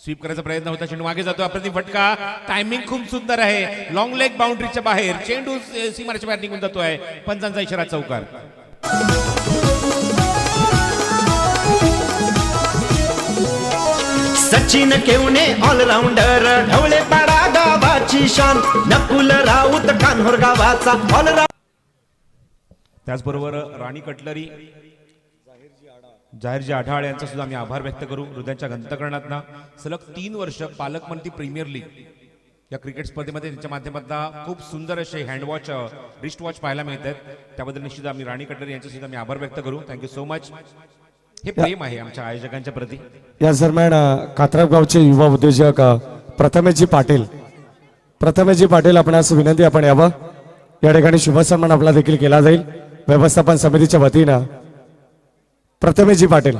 स्वीप करायचा प्रयत्न होता, चेंडू मागे जातो, अप्रतिम फटका, टायमिंग खूप सुंदर आहे, लॉंग लेग बाउंड्रीच्या बाहेर चेंडू सीमारेच्या बाहेर निघून जातोय. पंचांचा इशारा चौकार. सचिन केवणे ऑलराऊंडर ढवळे पाडा गावाची शान नकुल राऊत कान्होर गावाचा ऑलराऊंडर. त्याचबरोबर राणी कटलरी जाहीरजी आढाळ यांचा सुद्धा आम्ही आभार व्यक्त करू. हृदयाच्या अंतकरणातनं सलग 3 वर्ष पालकमंत्री प्रीमियर लीग या क्रिकेट स्पर्धेमध्ये त्यांच्या माध्यमातून खूप सुंदर असे हँडवॉच रिस्ट वॉच पाहायला मिळतात. त्याबद्दल निश्चित आम्ही राणी कटलरी यांचे सुद्धा आम्ही आभार व्यक्त करू. Thank you so much. हे प्रेम आहे आमच्या आयोजकांच्या प्रती. या दरम्यान कात्रपगावचे युवा उद्योजक प्रथमेशजी पाटील आपणास विनंती आपण यावं. या ठिकाणी शुभ सन्मान आपला देखील केला जाईल व्यवस्थापन समितीच्या वतीनं. प्रथमेशजी पाटील.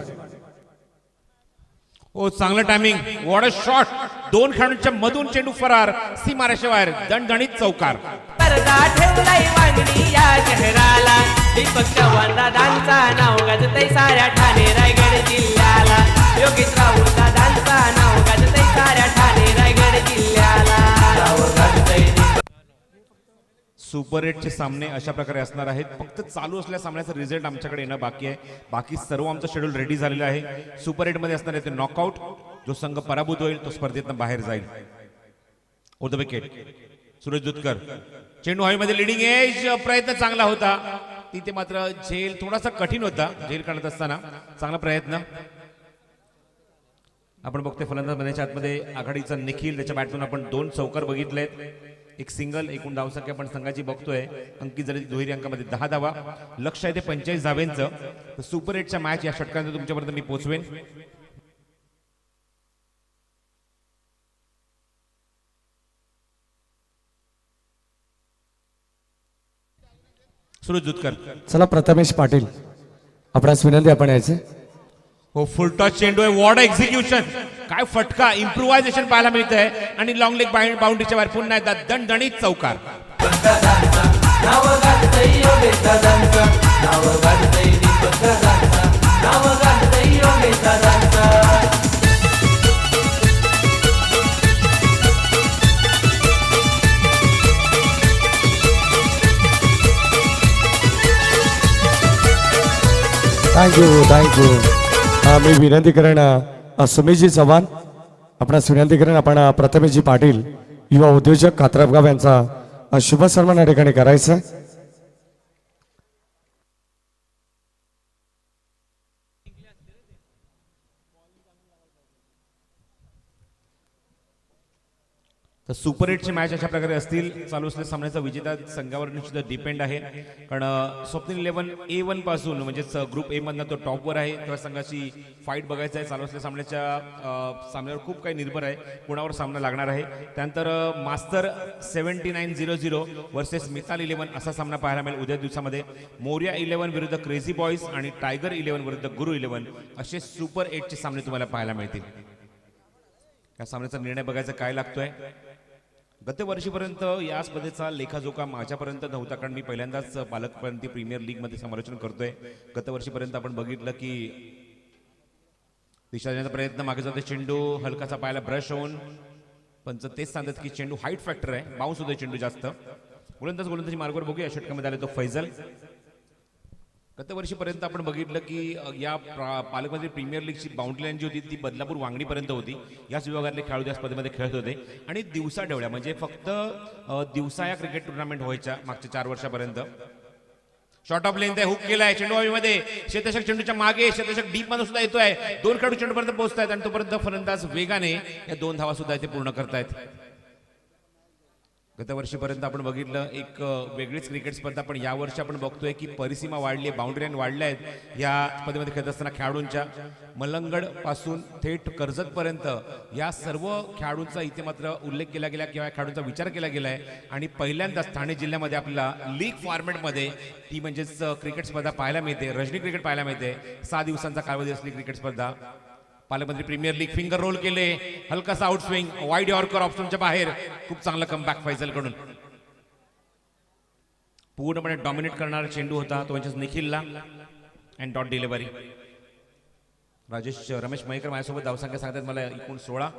ओ चांगलं टायमिंग, वॉट अ शॉट. 2 खेळाडूंच्या मधून चेंडू फरार, सीमारेषेच्या बाहेर दणदणीत चौकार. परदा ठेवलाय वांगणी या शहराला, दीपक चव्हाण दादांचा नाव गाजतय साऱ्या ठाणे रायगड जिल्ह्याला. योगेश राहुल दादांचा नाव गाजतय साऱ्या ठाणे रायगड जिल्ह्याला. सुपर 8चे सामने अशा प्रकारे असणार आहेत. फक्त चालू असलेल्या सामन्याचा रिझल्ट आमच्याकडे येणं बाकी आहे. बाकी सर्व आमचं शेड्यूल रेडी झालेलं आहे. सुपर 8 मध्ये असणार आहे ते नॉकआउट. जो संघ पराभूत होईल तो स्पर्धेतून बाहेर जाईल. Over the wicket Suraj Dudhkar. चेंडू हवेमध्ये लिडिंग एज, प्रयत्न चांगला होता, तिथे मात्र झेल थोडासा कठीण होता. झेल काढत असताना चांगला प्रयत्न. आपण बघतोय फलंदाज मैदानाच्या आतमध्ये आघाडीचा निखिल, त्याच्या बॅटमधून आपण 2 चौकार बघितलेत, एक सिंगल. एकूण धावसंख्या आपण संघाची बघतोय अंकित झाली दुहेरी अंकामध्ये 10 धावा. लक्ष आहे ते 45 धावेंचं. सुपर 8च्या मॅच या षटकांत तुमच्यापर्यंत मी पोहोचवेन. सूरज दुधकर. चला प्रथमेश पाटील आपणास विनंती आपण यायचे. हो, फुल टॉस चेंडू आहे, वॉर्ड एक्झिक्युशन, काय फटका, इम्प्रुव्हायझेशन पाहायला मिळत आहे. आणि लॉंग लेग बाउंड्रीच्या बाहेर पुन्हा एकदा दणदणीत चौकार. थँक्यू. मी विनंती करेन सुमेशजी चव्हाण आपणास विनंती करेन आपण प्रथमेशजी पाटील युवा उद्योजक कात्रपगाव यांचा शुभ सन्मान या ठिकाणी करायचा. तर सुपर 8ची मॅच अशा प्रकारे असतील. चालू असलेल्या सामन्याचा विजेता संघावर निश्चित डिपेंड आहे, कारण स्वप्नील 11 A1 पासून म्हणजेच ग्रुप ए मधनं तो टॉपवर आहे. त्या संघाची फाईट बघायचं आहे. चालू असलेल्या सामन्यावर खूप काही निर्भर आहे कोणावर सामना लागणार आहे. त्यानंतर मास्टर 7900 वर्सेस मिताल 11 असा सामना पाहायला मिळेल उद्या दिवसामध्ये. मोर्या 11 विरुद्ध क्रेझी बॉयज आणि टायगर 11 विरुद्ध गुरु 11 असे सुपर 8चे सामने तुम्हाला पाहायला मिळतील. या सामन्याचा निर्णय बघायचा काय लागतोय. गत वर्षीपर्यंत या स्पर्धेचा लेखाजोखा माझ्यापर्यंत नव्हता, कारण मी पहिल्यांदाच पालकमंत्री प्रीमियर लीग मध्ये समालोचन करतोय. गत वर्षीपर्यंत आपण बघितलं की दिशा देण्याचा प्रयत्न, मागे जाते चेंडू हलकाचा पायाला ब्रश होऊन, पंच तेच सांगतात की चेंडू हाईट फॅक्टर आहे, बाउन्स होतोय चेंडू जास्त. गोलंदाजी मार्गावर बघूया षटकामध्ये आले तो फैजल. गत वर्षीपर्यंत आपण बघितलं की या पालकमंत्री प्रीमियर लीगची बाउंड्री लाईन जी होती ती बदलापूर वांगणीपर्यंत होती. याच विभागातले खेळाडू या स्पर्धेमध्ये खेळत होते आणि दिवसा डेवळ्या म्हणजे फक्त दिवसा या क्रिकेट टुर्नामेंट व्हायच्या मागच्या 4 वर्षापर्यंत. शॉर्ट ऑफ लेंथ आहे, हुक केलाय चेंडू हवेमध्ये, शेतशक चेंडूच्या मागे, शेतशक डीप मध्ये सुद्धा येतोय. 2 खेळाडू चेंडूपर्यंत पोहोचतायत आणि तोपर्यंत फलंदाज वेगाने या 2 धावा सुद्धा इथे पूर्ण करतायत. गतवर्षीपर्यंत आपण बघितलं एक वेगळीच क्रिकेट स्पर्धा, पण यावर्षी आपण बघतोय की परिसीमा वाढली आहे, बाउंड्री लाईन वाढल्या आहेत या स्पर्धेमध्ये खेळत असताना खेळाडूंच्या. मलंगड पासून थेट कर्जतपर्यंत या सर्व खेळाडूंचा इथे मात्र उल्लेख केला गेला किंवा खेळाडूंचा विचार केला गेला आहे. आणि पहिल्यांदाच ठाणे जिल्ह्यामध्ये आपल्याला लीग फॉर्मॅटमध्ये ती म्हणजेच क्रिकेट स्पर्धा पाहायला मिळते, रजनी क्रिकेट पाहायला मिळते. 6 दिवसांचा कालावधी असलेली क्रिकेट स्पर्धा. पालकमंत्री प्रीमियर लीग फिंगर रोल केले, हलकासा आउट स्विंग, वाईड यॉर्कर ऑप्शनच्या बाहेर. खूप चांगला कमबॅक फैजल कडून. पूर्णपणे डॉमिनेट करणारा चेंडू होता तो म्हणजे निखिलला and dot delivery. Ramesh Mayekar माझ्यासोबत धावसंख्या सांगतात मला एकूण 16,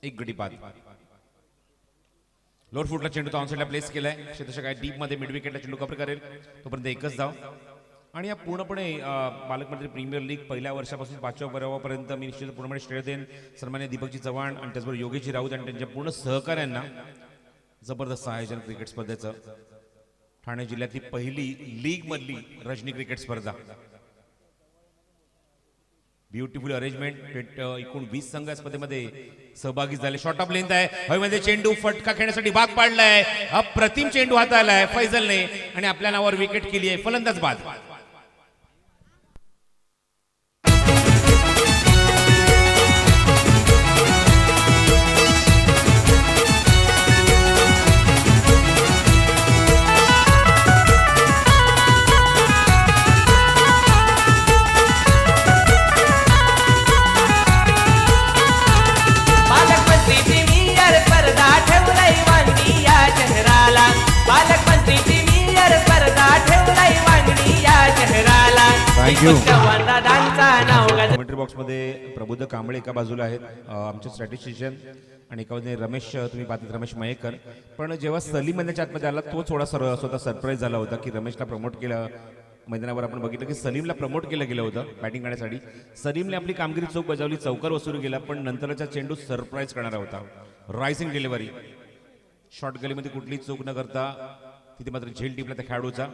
1 गडी बाद. लोअर फुटला चेंडू तो ऑनसाइडला प्लेस केलाय. क्षेत्ररक्षक आहे डीप मध्ये, मिड विकेटला चेंडू कव्हर करेल तोपर्यंत एकच धाव. आणि या पूर्णपणे पालकमंत्री प्रीमियर लीग पहिल्या वर्षापासून 5व्या पर्वापर्यंत मी निश्चित पूर्णपणे श्रेय देईन सन्मान्य दीपकजी चव्हाण आणि त्याचबरोबर योगेशजी राऊत आणि त्यांच्या पूर्ण सहकाऱ्यांना. जबरदस्त आयोजन क्रिकेट स्पर्धेचं. ठाणे जिल्ह्यातली पहिली लीग मधली रजनी क्रिकेट स्पर्धा. Beautiful arrangement. एकूण 20 संघ या स्पर्धेमध्ये सहभागी झाले. शॉर्ट ऑफ लेंथ आहे, हवेमध्ये चेंडू फटका खेळण्यासाठी भाग पाडलाय. अप्रतिम चेंडू हाताळलाय फैजलने आणि आपल्या नावावर विकेट केली आहे. फलंदाज बाद. पालकमंत्री प्रीमियर स्पर्धा ठेवलाय वांगणी या शहराला. पालकमंत्री प्रीमियर स्पर्धा ठेवलाय वांगणी या शहराला. दीपक चव्हाण दादांचा नाव गाजत. कमेंट्री बॉक्स मध्ये प्रबुद्ध कांबळे एका बाजूला आहेत, आमचे स्ट्रॅटेजिशियन, आणि एका बाजूने रमेश, तुम्ही पाहतात रमेश मयेकर. पण जेव्हा सलीम मैदानाच्या आतमध्ये आला तो थोडा स्वतः सरप्राईज झाला होता की रमेशला प्रमोट केलं. मैदानावर आपण बघितलं की सलीमला प्रमोट केलं गेलं होतं बॅटिंग करण्यासाठी. सलीमने आपली कामगिरी चौक बजावली, चौकार वसूल केला, पण नंतरचा चेंडू सरप्राईज करणारा होता. Rising delivery. शॉर्ट गलीमध्ये कुठलीही चूक न करता तिथे मात्र झेल टिपला त्या खेळाडूचा.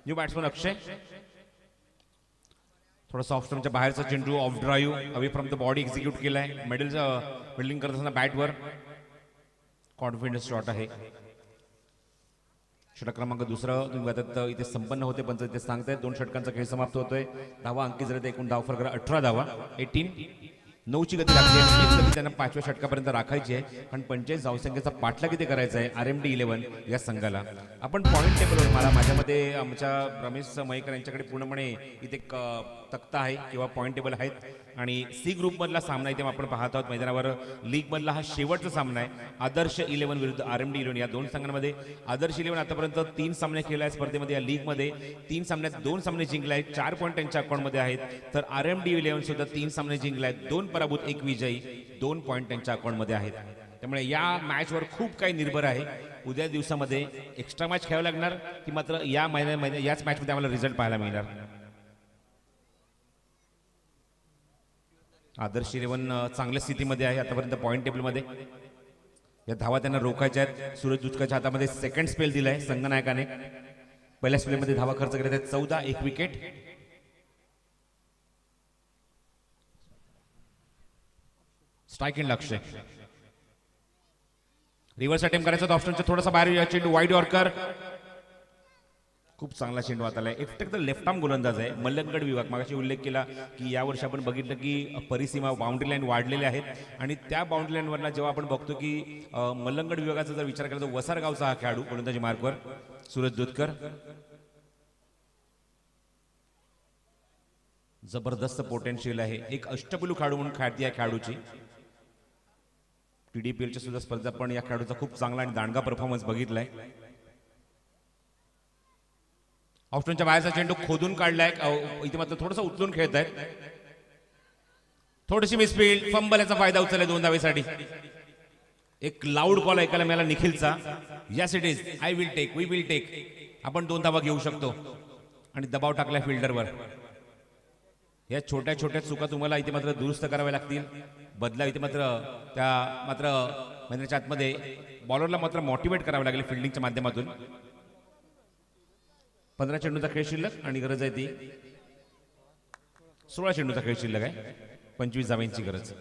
न्यू बॅट्समन अक्षय. थोडा सॉफ्ट स्टोनच्या बाहेरचा चेंडू of drive away from the body execute केलाय. मेडलचं बिल्डिंग करत असताना बॅटवर. कॉन्फिडन्स शॉट आहे. षटक क्रमांक 2 तुम्ही बघतात इथे संपन्न होते, पण इथे सांगतायत 2 षटकांचा खेळ समाप्त होतोय. धावा अंकित झाले, एकूण धाव फरक 18 धावा. 18. 9ची गती लागली आहे. त्यांना 5व्या षटकापर्यंत राखायची आहे, कारण 45 धावसंख्येचा पाठलाग इथे करायचा आहे RMD 11 या संघाला. आपण पॉईंट टेबलवर मला माझ्यामध्ये आमच्या रमेश मयेकर यांच्याकडे पूर्णपणे इथे तक्ता आहे किंवा पॉईंट टेबल आहेत. आणि सी ग्रुप मधला सामना इथे आपण पाहत आहोत मैदानावर. लीग मधला हा शेवटचा सामना आहे. आदर्श 11 विरुद्ध RMD 11 या 2 संघांमध्ये. आदर्श 11 आतापर्यंत 3 सामने खेळले आहेत स्पर्धेमध्ये. या लीग मध्ये 3 सामन्यात 2 सामने जिंकले आहेत, 4 पॉईंट त्यांच्या अकाउंटमध्ये आहेत. तर RMD 11 सुद्धा 3 सामने जिंकले आहेत, 2 पराभूत 1 विजयी, 2 पॉईंट त्यांच्या अकाउंटमध्ये आहेत. त्यामुळे या मॅचवर खूप काही निर्भर आहे. उद्या दिवसामध्ये एक्स्ट्रा मॅच खेळावं लागणार की मात्र या महिन्यामध्ये याच मॅचमध्ये आम्हाला रिझल्ट पाहायला मिळणार. आदर्श 11 चांगल्या स्थितीमध्ये आहे आतापर्यंत पॉईंट टेबलमध्ये. या धावा त्यांना रोखायच्या आहेत. सूरज दुधकाच्या हातामध्ये सेकंड स्पेल दिलाय संघनायकाने. पहिल्या स्पेलमध्ये धावा खर्च करत आहेत 14, 1 विकेट. स्ट्राइक इन लक्ष्य. रिव्हर्स अटेम्प्ट करायचा ऑप्शनच्या थोडासा बाहेर चेंडू वाईड यॉर्कर. खूप चांगला चेंडू हाताला आहे. एकटक लेफ्ट आर्म गोलंदाज आहे. मल्लंगड विभाग मागाशी उल्लेख केला की यावर्षी आपण बघितलं की परिसीमा बाउंड्री लाईन वाढलेल्या आहेत आणि त्या बाउंड्री लाईनवरला जेव्हा आपण बघतो की मल्लंगड विभागाचा जर विचार केला तर वसारगावचा हा खेळाडू गोलंदाजी मार्कवर सूरज दुधकर. जबरदस्त पोटेन्शियल आहे. एक अष्टपैलू खेळाडू म्हणून ख्याती आहे खेळाडूची. TDPLच्या सुद्धा स्पर्धा पण या खेळाडूचा खूप चांगला आणि दांडगा परफॉर्मन्स बघितलाय. ऑप्शनच्या बाहेरचा चेंडू खोदून काढलाय. इथे मात्र थोडासा उचलून खेळत आहेत. थोडीशी मिसफील्ड, फंबल याचा फायदा उचललाय 2 धावेसाठी. एक लाऊड कॉल ऐकायला मिळाला निखिलचा. Yes it is, I will take, we will take. आपण 2 धावा घेऊ शकतो आणि दबाव टाकलाय फिल्डरवर. या छोट्या छोट्या चुका तुम्हाला इथे मात्र दुरुस्त कराव्या लागतील. बदला इथे मात्र त्या मैदानाच्या आतमध्ये बॉलरला मात्र मोटिवेट करावं लागेल फिल्डिंगच्या माध्यमातून. 15 चेंडूचा खेळ शिल्लक आणि गरज आहे ती 16 चेंडूचा खेळ शिल्लक आहे. 25 धावांची गरज.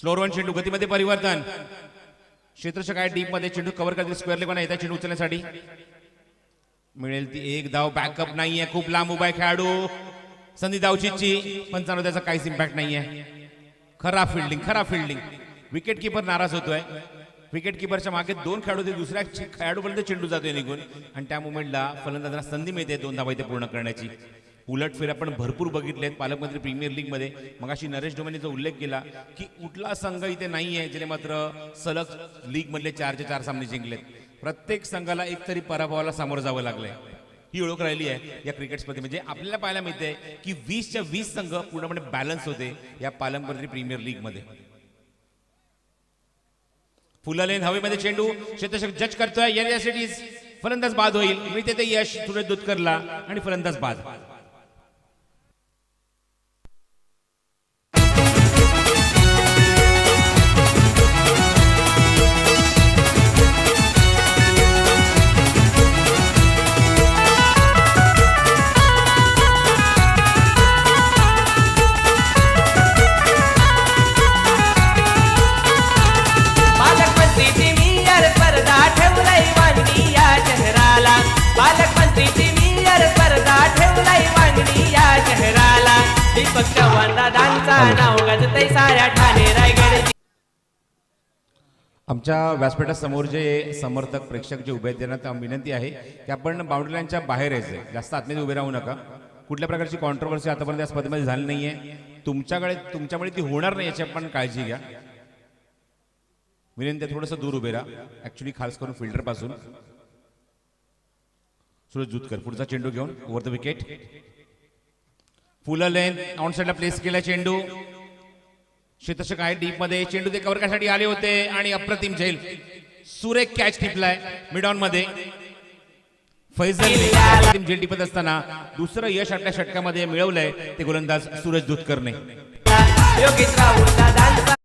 स्लोअर वन चेंडू गतीमध्ये परिवर्तन. क्षेत्ररक्षक आहे डीप मध्ये, चेंडू कव्हर करतील स्क्वेअरले कोणा येतात चेंडू उचलण्यासाठी. मिळेल ती एक धाव. बॅकअप नाहीये, खूप लांब उभा आहे खेळाडू. संधी धावचीची पण चालू त्याचा काहीच इम्पॅक्ट नाहीये. खराब फिल्डिंग. विकेट किपर नाराज होतोय. विकेट किपरच्या मागे दोन खेळाडू ते दुसऱ्या खेळाडूपर्यंत चेंडू जातोय निघून आणि त्या मुमेंटला फलंदाजांना संधी मिळते 2 धावा इथे पूर्ण करण्याची. उलटफेर आपण भरपूर बघितलेत पालकमंत्री प्रीमियर लीग मध्ये. मगाशी नरेश डोमेनीचा उल्लेख केला की कुठला संघ इथे नाहीये ज्याने मात्र सलग लीग मधले 4चे 4 सामने जिंकलेत. प्रत्येक संघाला एकतरी पराभवाला सामोरं जावं लागलंय. ही ओळख राहिली आहे या क्रिकेट स्पर्धेत. म्हणजे आपल्याला पाहायला मिळते की 20च्या 20 संघ पूर्णपणे बॅलन्स होते या पालकमंत्री प्रीमियर लीग मध्ये. फुललेन हवेमध्ये चेंडू क्षेत्ररक्षक जज करतोय. एरियासिटीज फलंदाज बाद होईल. मिळते ते यश सूरज दुधकरला आणि फलंदाज बाद. दीपक चव्हाण दादांचा नाव गाजतंय साऱ्या ठाणे रायगड. आमच्या व्यासपीठासमोर जे समर्थक प्रेक्षक जे उभे आहेत त्यांना विनंती आहे की आपण बाउंड्री लाईनच्या बाहेर यायचे. जास्त आतमध्ये उभे राहू नका. कुठल्या प्रकारची कॉन्ट्रोवर्सी आतापर्यंत या स्पर्धेमध्ये झाली नाहीये. तुमच्यामुळे ती होणार नाही याची आपण काळजी घ्या. विनंती आहे थोडंसं दूर उभे राहा. ऍक्च्युली खास करून फिल्डर पासून. सूरज दुधकर पुढचा चेंडू घेऊन over the wicket. Full lane on साइडला प्लेस केला चेंडू. क्षेत्ररक्षक आहे डीप मध्ये. चेंडू ते कव्हर करण्यासाठी आले होते आणि अप्रतिम झेल सुरेख कॅच टिपलाय मिड ऑन मध्ये. फैजल अप्रतिम झेल टिपत असताना दुसरं यश आपल्या षटकामध्ये मिळवलंय ते गोलंदाज सूरज दुधकरने. योगेश राहुल दादांचा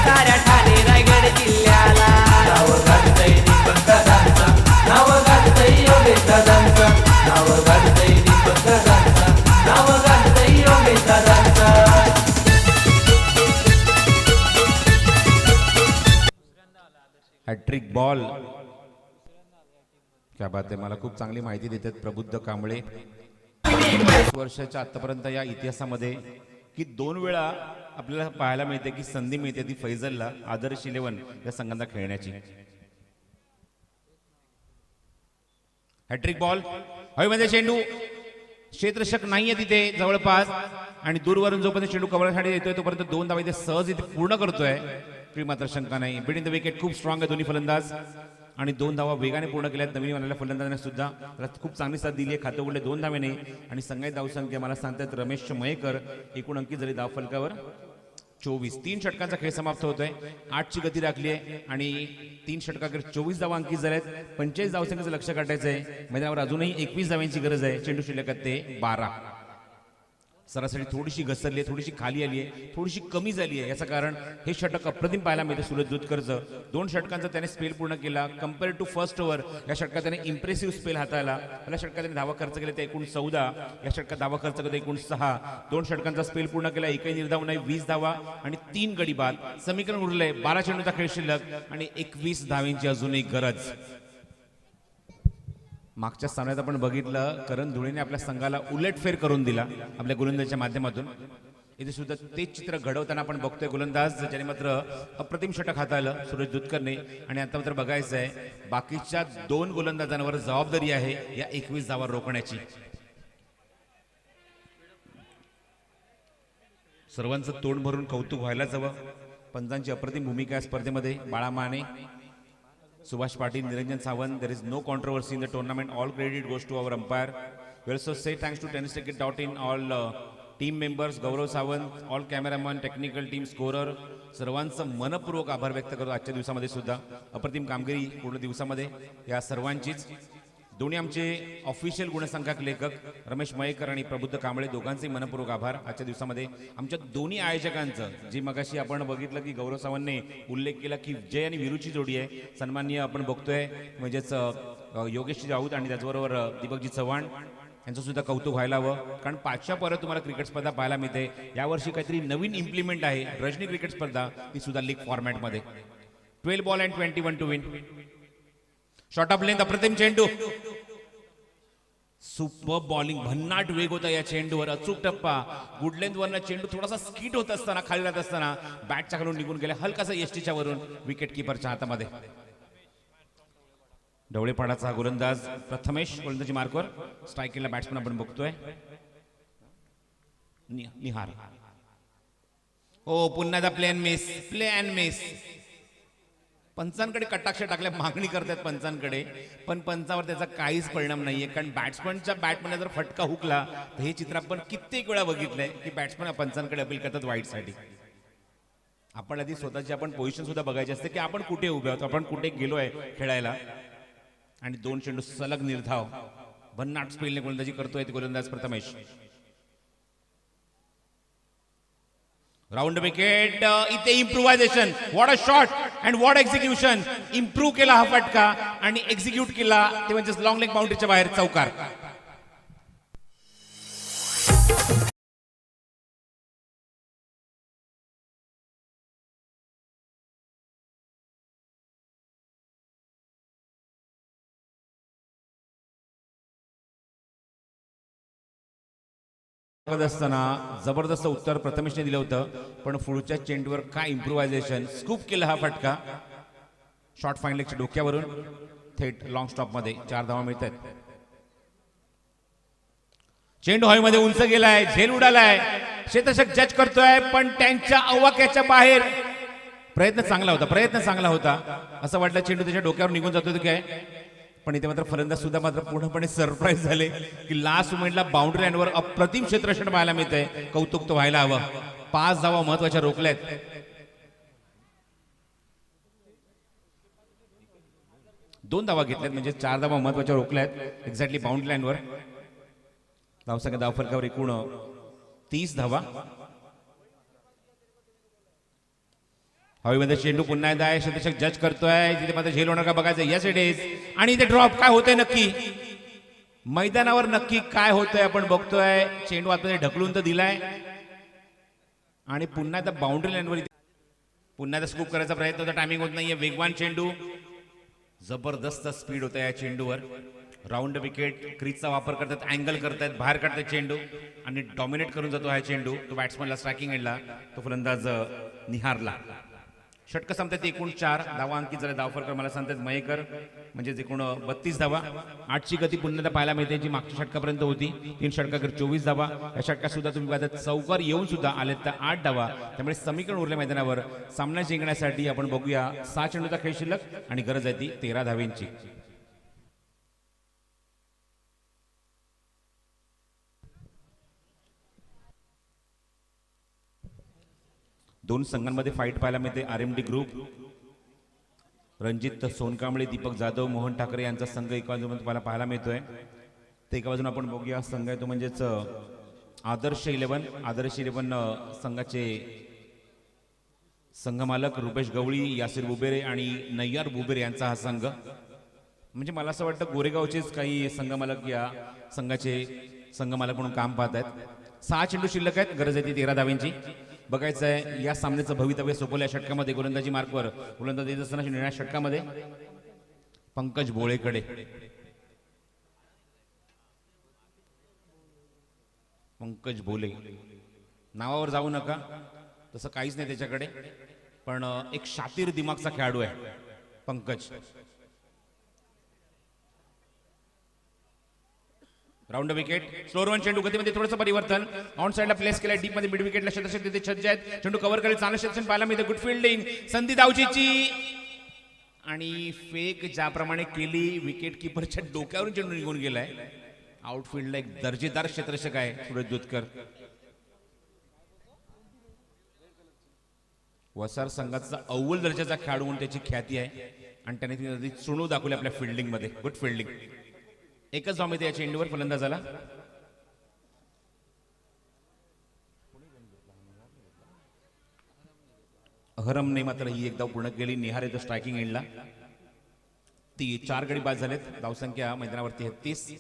साऱ्या ठाणे रायगड जिल्ह्याला. नाव गाजतंय दीपक दादांचा, नाव गाजतंय योगेश दादांचा, नाव गाजतंय दीपक दादांचा, नाव गाजतंय योगेश दादांचा. Hat trick ball. क्या बात आहे. मला खूप चांगली माहिती देतात प्रबुद्ध कांबळे. 20 वर्षाच्या आतापर्यंत या इतिहासामध्ये की 2 वेळा आपल्याला पाहायला मिळते की संधी मिळते ती फैजलला आदर्श 11 या संघांना खेळण्याची. Hattrick ball. हवेमध्ये चेंडू. क्षेत्ररक्षक नाहीये तिथे जवळपास आणि दूरवरून जोपर्यंत चेंडू कव्हरसाठी येतोय तोपर्यंत 2 धावा इथे सहज इथे पूर्ण करतोय. मात्र शंका नाही. बिटवीन द विकेट खूप स्ट्रॉंग आहे दोन्ही फलंदाज आणि 2 धावा वेगाने पूर्ण केल्यात. नवीन आलेल्या फलंदाजाने सुद्धा खूप चांगली साथ दिली आहे. खाते उघडले 2 धावेने आणि संघाची धावसंख्या मला सांगतात रमेश मयेकर. एकूण अंकी झाली धाव फलकावर 24. 3 षटकांचा खेळ समाप्त होतोय. 8ची गती राखली आहे आणि 3 षटकाकडे 24 धावा अंकित झाल्यात. 45 धावसंख्येचं लक्ष काढायचं आहे. मैदानावर अजूनही 21 धाव्यांची गरज आहे. चेंडू शिल्लक आहेत ते 12. सरासरी थोडीशी घसरली आहे, थोडीशी खाली आली आहे, थोडीशी कमी झाली आहे. याचं कारण हे षटक अप्रतिम पाहायला मिळते सूरज दुधकरचं. 2 षटकांचा त्याने स्पेल पूर्ण केला. कम्पेअर टू फर्स्ट ओव्हर या षटकात त्याने इम्प्रेसिव्ह स्पेल हाताळला. पहिल्या षटकात त्याने धावा खर्च केले ते एकूण 14. या षटकात धावा खर्च केले एकूण 6. 2 षटकांचा स्पेल पूर्ण केला. एकही निर्धाव नाही. 20 धावा आणि 3 गडी बाद. समीकरण उरले 12 चेंडूचा खेळ शिल्लक आणि 21 धावांची अजूनही गरज. मागच्या सामन्यात आपण बघितलं करण धुळेने आपल्या संघाला उलटफेर करून दिला आपल्या गोलंदाजाच्या माध्यमातून. इथे सुद्धा तेच चित्र घडवताना आपण बघतोय गोलंदाज ज्याने मात्र अप्रतिम षटक हाताळलं सूरज दुधकरने. आणि आता मात्र बघायचं आहे बाकीच्या 2 गोलंदाजांवर जबाबदारी आहे या 21 धावा रोखण्याची. सर्वांचं तोंड भरून कौतुक व्हायलाच हवं. पंचांची अप्रतिम भूमिका या स्पर्धेमध्ये. बाळा Mane, Subhash Patil, Niranjan Sawant. There is no controversy in the tournament. All credit goes to our umpire. We also say thanks to tennisticket.in, all team members, Gaurav Sawant, all cameraman, technical team, scorer. सर्वांचं मनपूर्वक आभार व्यक्त करतो. आजच्या दिवसामध्ये सुद्धा अप्रतिम कामगिरी पूर्ण दिवसामध्ये या सर्वांचीच. दोन्ही आमचे ऑफिशियल गुणसंख्यक लेखक रमेश मयेकर आणि प्रबुद्ध कांबळे दोघांचे मनपूर्वक आभार आजच्या दिवसामध्ये. आमच्या दोन्ही आयोजकांचं जी मगाशी आपण बघितलं की गौरव सावंतने उल्लेख केला की जय आणि विरूची जोडी आहे. सन्माननीय आपण बघतोय म्हणजेच योगेशजी राऊत आणि त्याचबरोबर दीपकजी चव्हाण यांचं सुद्धा कौतुक व्हायला हवं, कारण 5च्या परत तुम्हाला क्रिकेट स्पर्धा पाहायला मिळते. यावर्षी काहीतरी नवीन इम्प्लिमेंट आहे रजनी क्रिकेट स्पर्धा, ती सुद्धा लीग फॉर्मॅटमध्ये. 12 ball and 21 to win. Short of length अप्रतिम चेंडू, सुपर बॉलिंग, भन्नाट वेग होता या चेंडूवर, अचूक टप्पा. गुड लेंथ वरनं चेंडू थोडासा स्किट होत असताना खाली राहत असताना बॅटच्या खालून निघून गेला हलकासा एसटीच्या वरून विकेट किपरच्या हातामध्ये. ढवळेपाडाचा गोलंदाज प्रथमेश गोलंदाजी मार्कवर. स्ट्राईकिंगला बॅट्समन आपण बघतोय निहार. ओ पुन्हा प्लेन मिस. पंचांकडे कटाक्ष टाकल्या, मागणी करतात पंचांकडे, पण पंचावर त्याचा काहीच परिणाम नाहीये, कारण बॅट्समनच्या बॅटमध्ये जर फटका हुकला तर हे चित्र आपण कित्येक वेळा बघितलंय की बॅट्समन पंचांकडे अपील करतात वाईटसाठी. आपण आधी स्वतःची आपण पोझिशन सुद्धा बघायची असते की आपण कुठे उभे आहोत, आपण कुठे गेलोय खेळायला. आणि 2 चेंडू सलग निर्धाव, भन्नाट स्पीडने गोलंदाजी करतोय गोलंदाज प्रथमेश. Round wicket. इथे improvisation, what a shot and what execution. Improve केला हा फटका आणि एक्झिक्यूट केला ते म्हणजे लॉंग लेग बाउंड्रीच्या बाहेर चौकार. असताना जबरदस्त उत्तर प्रथमेशने दिलं होतं, पण पुढच्या चेंडूवर काय इम्प्रुव्हायझेशन, स्कूप केला हा फटका. शॉर्ट फाईन लेगच्या डोक्यावरून थेट लॉंग स्टॉप मध्ये 4 धावा मिळतात. चेंडू हवेमध्ये उंच गेलाय, झेल उडालाय, क्षेत्ररक्षक जज करतोय पण त्यांच्या अवाक्याच्या बाहेर. प्रयत्न चांगला होता, असं वाटलं चेंडू त्याच्या डोक्यावर निघून जातो काय, पण इथे मात्र फलंदाज सुद्धा मात्र पूर्णपणे सरप्राईज झाले की लास्ट मोमेंटला बाउंड्री लाईनवर अप्रतिम क्षेत्ररक्षण पाहायला मिळतंय. कौतुक तो व्हायला हवं. 5 धावा महत्वाच्या रोखल्यात. दोन धावा घेतल्यात म्हणजे 4 धावा महत्वाच्या रोखल्यात एक्झॅक्टली बाउंड्री लाईनवर. धावसंख्या धावफलकावर एकूण 30 धावा. हवेमध्ये चेंडू पुन्हा एकदा आहे, क्षेत्ररक्षक जज करतोय, तिथे मात्र झेल होणार का बघायचं. Yes it is. आणि इथे ड्रॉप काय होतंय नक्की मैदानावर, नक्की काय होतंय आपण बघतोय. चेंडू आतमध्ये ढकलून तर दिलाय आणि पुन्हा एकदा बाउंड्री लाईनवर पुन्हा एकदा स्कूप करायचा प्रयत्न होता, टायमिंग होत नाहीये. वेगवान चेंडू, जबरदस्त स्पीड होता या चेंडूवर. राऊंड विकेट, क्रीजचा वापर करतात, अँगल करतात, बाहेर काढतात चेंडू आणि डॉमिनेट करून जातो हा चेंडू. तो बॅट्समनला स्ट्रायकिंग एंडला, तो फलंदाज निहारला. षटक संपतात एकूण 4 धावा अंकित झाले. धावफलक मला सांगतात मयेकर, म्हणजे एकूण 32 धावा. 8ची गती पुन्हा पाहायला मिळते जी मागच्या षटकापर्यंत होती. 3 षटकावर 24 धावा. या षटकात सुद्धा तुम्ही पाहता चौकार येऊन सुद्धा आलेत तर 8 धावा. त्यामुळे समीकरण उरल्या मैदानावर. सामना जिंकण्यासाठी आपण बघूया 6 चेंडूचा खेळ शिल्लक आणि गरज आहे ती 13 धावेंची. दोन संघांमध्ये फाईट पाहायला मिळते. RMD ग्रुप, रणजित सोनकांबळे, दीपक जाधव, मोहन ठाकरे यांचा संघ एका बाजूला तुम्हाला पाहायला मिळतोय. ते एका बाजूने आपण बघूया संघ आहे तो म्हणजेच आदर्श 11 संघाचे संघमालक रुपेश गवळी, यासिर बुबेरे आणि नय्यार बुबेरे यांचा हा संघ. म्हणजे मला असं वाटतं गोरेगावचेच काही संघमालक या संघाचे संघमालक म्हणून काम पाहत आहेत. 6 चेंडू शिल्लक आहेत, गरज आहे ती 13 धावेंची. बघायचं आहे या सामन्याचं भवितव्य सोपवल्या षटकामध्ये. गोलंदाजी मार्कवर गोलंदाज देत असताना निर्णय षटकामध्ये पंकज भोळेकडे. पंकज भोले नावावर जाऊ नका, तसं काहीच नाही त्याच्याकडे, पण एक शातीर दिमागचा खेळाडू आहे Pankaj. Round wicket, slower one चेंडू, गतीमध्ये थोडंसं परिवर्तन. ऑन साइडला प्लेस केलाय, डीप मध्ये मिड विकेटला क्षेत्ररक्षक तिथे सज्ज आहेत. चेंडू कव्हर करेल, चांगलं क्षेत्ररक्षण पाहायला मिळते. गुड फिल्डिंग संधी दावचीची आणि फेक ज्याप्रमाणे केली विकेट किपरच्या डोक्यावरून चेंडू निघून गेलाय. आउटफील्डला एक दर्जेदार क्षेत्ररक्षक आहे सूरज दुधकर. वसार संघाचा अव्वल दर्जाचा खेळाडू म्हणून त्याची ख्याती आहे आणि त्याने ती चुणू दाखवली आपल्या फिल्डिंग मध्ये. Good fielding. एकच धाव मिळते या चेंडूवर फलंदाजाला. अहरमने मात्र ही एक धाव पूर्ण केली. निहार येतो स्ट्रायकिंग एंडला. ती 4 गडी बाद झालेत. धावसंख्या मैदानावरती 33.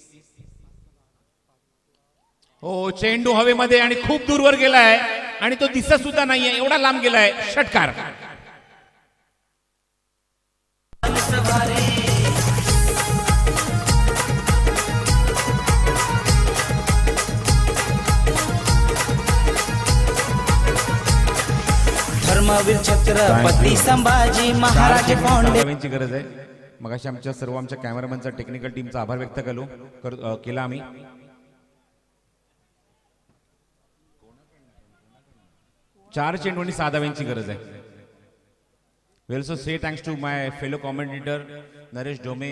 हो, चेंडू हवेमध्ये आणि खूप दूरवर गेलाय आणि तो दिसत सुद्धा नाहीये, एवढा लांब गेलाय. षटकार. धर्मवीर छत्रपती संभाजी महाराज फाउंडेशन धावांची गरज आहे. मगाशी आमच्या कॅमेरामॅनचा टेक्निकल टीमचा आभार व्यक्त केला आम्ही. चार चेंडू आणि 6 धावांची गरज आहे. We also say thanks to my fellow commentator Naresh Dome,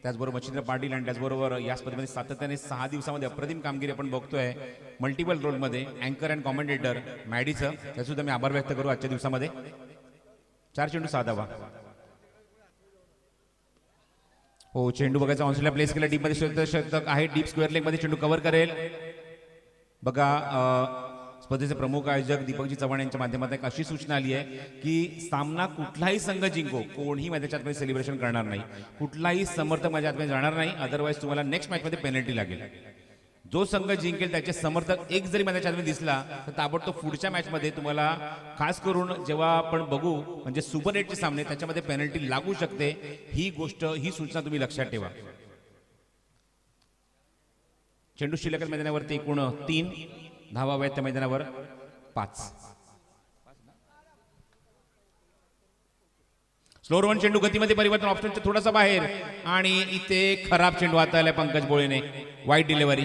त्याचबरोबर मच्छिंद्र पाटील आणि त्याचबरोबर या स्पर्धेमध्ये सातत्याने 6 दिवसामध्ये अप्रतिम कामगिरी आपण बघतोय मल्टिपल रोलमध्ये. अँकर अँड कॉमेंटेटर मॅडीचं त्यासुद्धा मी आभार व्यक्त करू आजच्या दिवसामध्ये. 4 चेंडू 6 धावा. हो, चेंडू बघायचा ऑनस्टला प्लेस केला डीप मध्ये शतक आहे. डीप स्क्वेअर लेग मध्ये चेंडू कव्हर करेल. बघा, स्पर्धेचे प्रमुख आयोजक दीपकजी चव्हाण यांच्या माध्यमातून एक अशी सूचना आली आहे की सामना कुठलाही संघ जिंको, कोणीही मैदानाच्या आतमध्ये सेलिब्रेशन करणार नाही, कुठलाही समर्थक माझ्या आतमध्ये जाणार नाही, अदरवाईज तुम्हाला नेक्स्ट मॅच मध्ये पेनल्टी लागेल. जो संघ जिंकेल त्याचे समर्थक एक जरी मैदानाच्या आतमध्ये दिसला तर ताबडतोब पुढच्या मॅच मध्ये तुम्हाला खास करून जेव्हा आपण बघू म्हणजे सुपर 8चे सामने त्याच्यामध्ये पेनल्टी लागू शकते. ही सूचना तुम्ही लक्षात ठेवा. चेंडू शिल्लक मैदानावरती एकूण 3 धावा आहेत, त्या मैदानावर 5. स्लोअर 1 चेंडू गतीमध्ये परिवर्तन ऑप्शनच्या थोडासा बाहेर आणि इथे खराब चेंडू हाताळलाय पंकज भोळेने. वाईट डिलिव्हरी.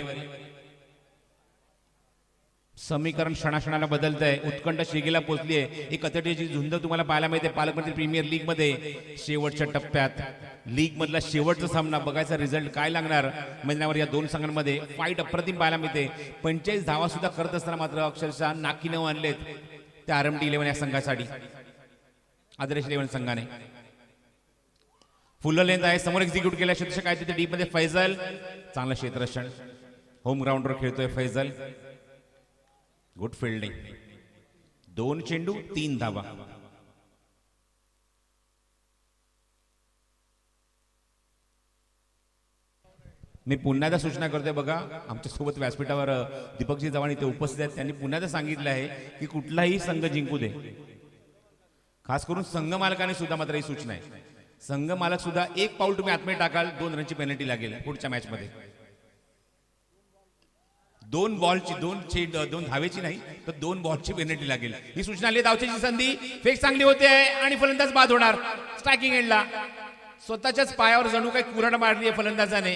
समीकरण क्षणाक्षणाला बदलत आहे. उत्कंठ शिगेला पोहोचली आहे. एक अतिशय झुंज तुम्हाला पाहायला मिळते पालकमंत्री प्रीमियर लीग मध्ये. शेवटच्या टप्प्यात लीग मधला शेवटचा सामना बघायचा रिझल्ट काय लागणार मैदानावर. या दोन संघांमध्ये फाईट अप्रतिम पाहायला मिळते. 45 धावा सुद्धा करत असताना मात्र अक्षरशः नाकी नऊ आणलेत त्या RMD 11 या संघासाठी, आदर्श 11 संघाने. फुल लेंथ आहे, समोर एक्झिक्यूट केल्या शतक आहे तिथे डीप मध्ये फैजल. चांगलं क्षेत्ररक्षण, होम ग्राउंडवर खेळतोय फैजल. Good fielding. 2 चेंडू 3 धावा. मी पुन्हा एकदा सूचना करतोय बघा, आमच्या सोबत व्यासपीठावर दीपकजी चव्हाण इथे उपस्थित आहेत. त्यांनी पुन्हा एकदा सांगितलं आहे की कुठलाही संघ जिंकू दे, खास करून संघ मालकाने सुद्धा मात्र ही सूचना आहे. संघ मालक सुद्धा एक पाऊल तुम्ही आतमध्ये टाकाल 2 रनची पेनल्टी लागेल पुढच्या मॅच मध्ये. 2 बॉलची 2 धावेची नाही तर 2 बॉलची पेनल्टी लागेल. ही सूचना आली. धावची संधी, फेक चांगली होते आणि फलंदाज बाद होणार. स्ट्रायकिंग एंडला स्वतःच्याच पायावर जणू काही कुऱ्हाड मारली आहे फलंदाजाने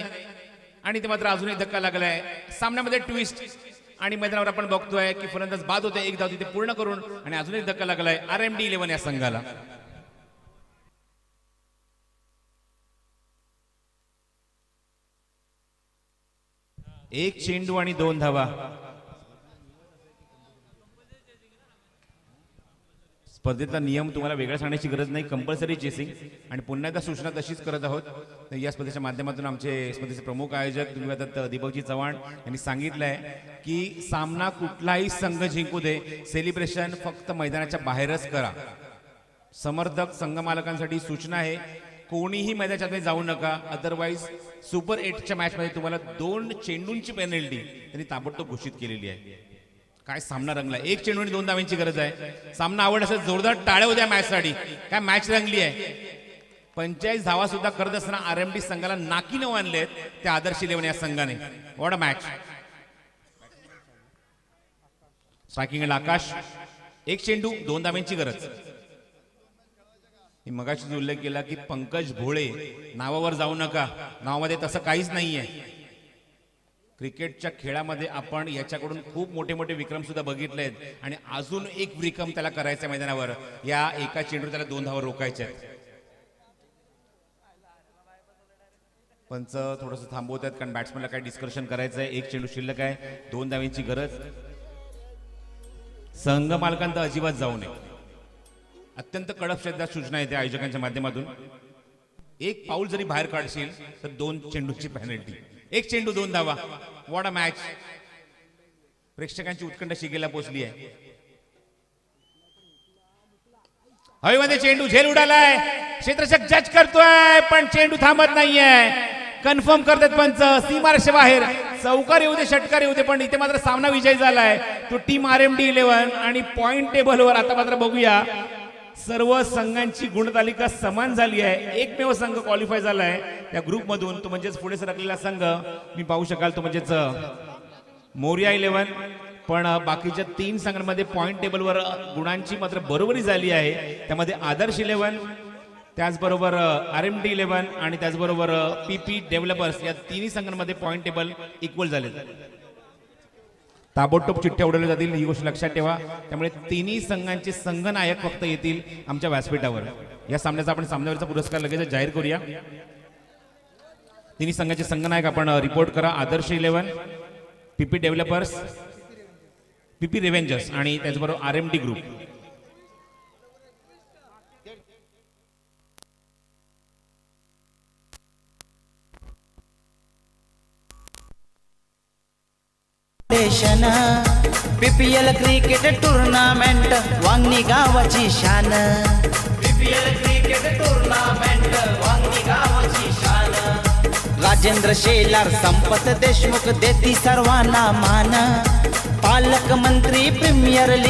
आणि ते मात्र अजूनही धक्का लागलाय. सामन्यामध्ये ट्विस्ट आणि मैदानावर आपण बघतोय की फलंदाज बाद होते. एक धाव तिथे पूर्ण करून आणि अजूनही धक्का लागलाय RMD 11 या संघाला. एक चेंडू आणि 2 धावा. स्पर्धेचा नियम तुम्हाला वेगळा सांगण्याची गरज नाही, कंपल्सरी चेसिंग. आणि पुन्हा एकदा सूचना तशीच करत आहोत. या स्पर्धेच्या माध्यमातून आमचे स्पर्धेचे प्रमुख आयोजक दीपकजी चव्हाण यांनी सांगितलंय की सामना कुठलाही संघ जिंकू दे, सेलिब्रेशन फक्त मैदानाच्या बाहेरच करा. समर्थक संघ मालकांसाठी सूचना आहे, कोणीही मैदानाच्या आत जाऊ नका, अदरवाईज सुपर 8च्या मॅच मध्ये तुम्हाला 2 चेंडूंची पेनल्टी त्यांनी ताबडतोब घोषित केलेली आहे. काय सामना रंगला. 1 चेंडू आणि 2 धावांची गरज आहे. सामना आवड असेल जोरदार टाळ्या होत्या मॅच साठी. काय मॅच रंगली आहे. 45 धावा सुद्धा करत असताना RMD संघाला नाकी नऊ आणलेत त्या आदर्श 11 या संघाने. What a match. स्ट्रायकिंग आकाश. 1 चेंडू 2 धावांची गरज. मगाशी उल्लेख केला की पंकज भोळे नावावर जाऊ नका, नावामध्ये तसं काहीच नाहीये. क्रिकेटच्या खेळामध्ये आपण याच्याकडून खूप मोठे मोठे विक्रम सुद्धा बघितले आहेत आणि अजून एक विक्रम त्याला करायचा मैदानावर. या एका चेंडूवर त्याला 2 धावा रोखायच्या आहेत. पंच थोडंसं थांबवत आहेत कारण बॅट्समॅनला काही डिस्कशन करायचं आहे. 1 चेंडू शिल्लक आहे, 2 धावांची गरज. संघ मालकांना अजिबात जाऊ नये. अत्यंत कडक शब्दात सूचना येते आयोजकांच्या माध्यमातून. 1 पाऊल जरी बाहेर काढशील तर 2 चेंडूची पेनल्टी. 1 चेंडू 2 धावा. What a match. प्रेक्षकांची उत्कंठ शिगेला पोहोचली आहे. हवेमध्ये चेंडू झेल उडालाय. क्षेत्ररक्षक जज करतोय पण चेंडू थांबत नाहीये. कन्फर्म करतात पंच. सीमारेषे बाहेर चौकार येऊ दे षटकार येऊ दे, पण इथे मात्र सामना विजय झालाय तो टीम RMD11 आणि पॉइंट टेबलवर आता मात्र बघूया सर्व संघांची गुणतालिका समान झाली आहे. एकमेव संघ क्वालिफाय झालाय त्या ग्रुपमधून, तो म्हणजेच पुढे सरकलेला संघ मी पाहू शकाल तो म्हणजेच मोरिया 11. पण बाकीच्या 3 संघांमध्ये पॉइंट टेबलवर गुणांची मात्र बरोबरी झाली आहे. त्यामध्ये आदर्श 11, त्याचबरोबर RMD11 आणि त्याचबरोबर PP डेव्हलपर्स या तिन्ही संघांमध्ये पॉइंट टेबल इक्वल झाले. ताबडतोब चिठ्ठ्या उडवल्या जातील ही गोष्ट लक्षात ठेवा. त्यामुळे तिन्ही संघांचे संघनायक फक्त येतील आमच्या व्यासपीठावर. या सामन्याचा आपण सामन्यावरचा पुरस्कार लगेच जाहीर करूया. तिन्ही संघाचे संघनायक आपण रिपोर्ट करा. आदर्श 11, PP डेव्हलपर्स, PP रेव्हेंजर्स आणि त्याचबरोबर RMD group. PPL cricket tournament Vangani गावाची शान. PPL क्रिकेट टुर्नामेंट वांगणी गावाची शान. राजेंद्र शेलार, संपत देशमुख देती सर्वांना मान. पालकमंत्री प्रीमियर लीग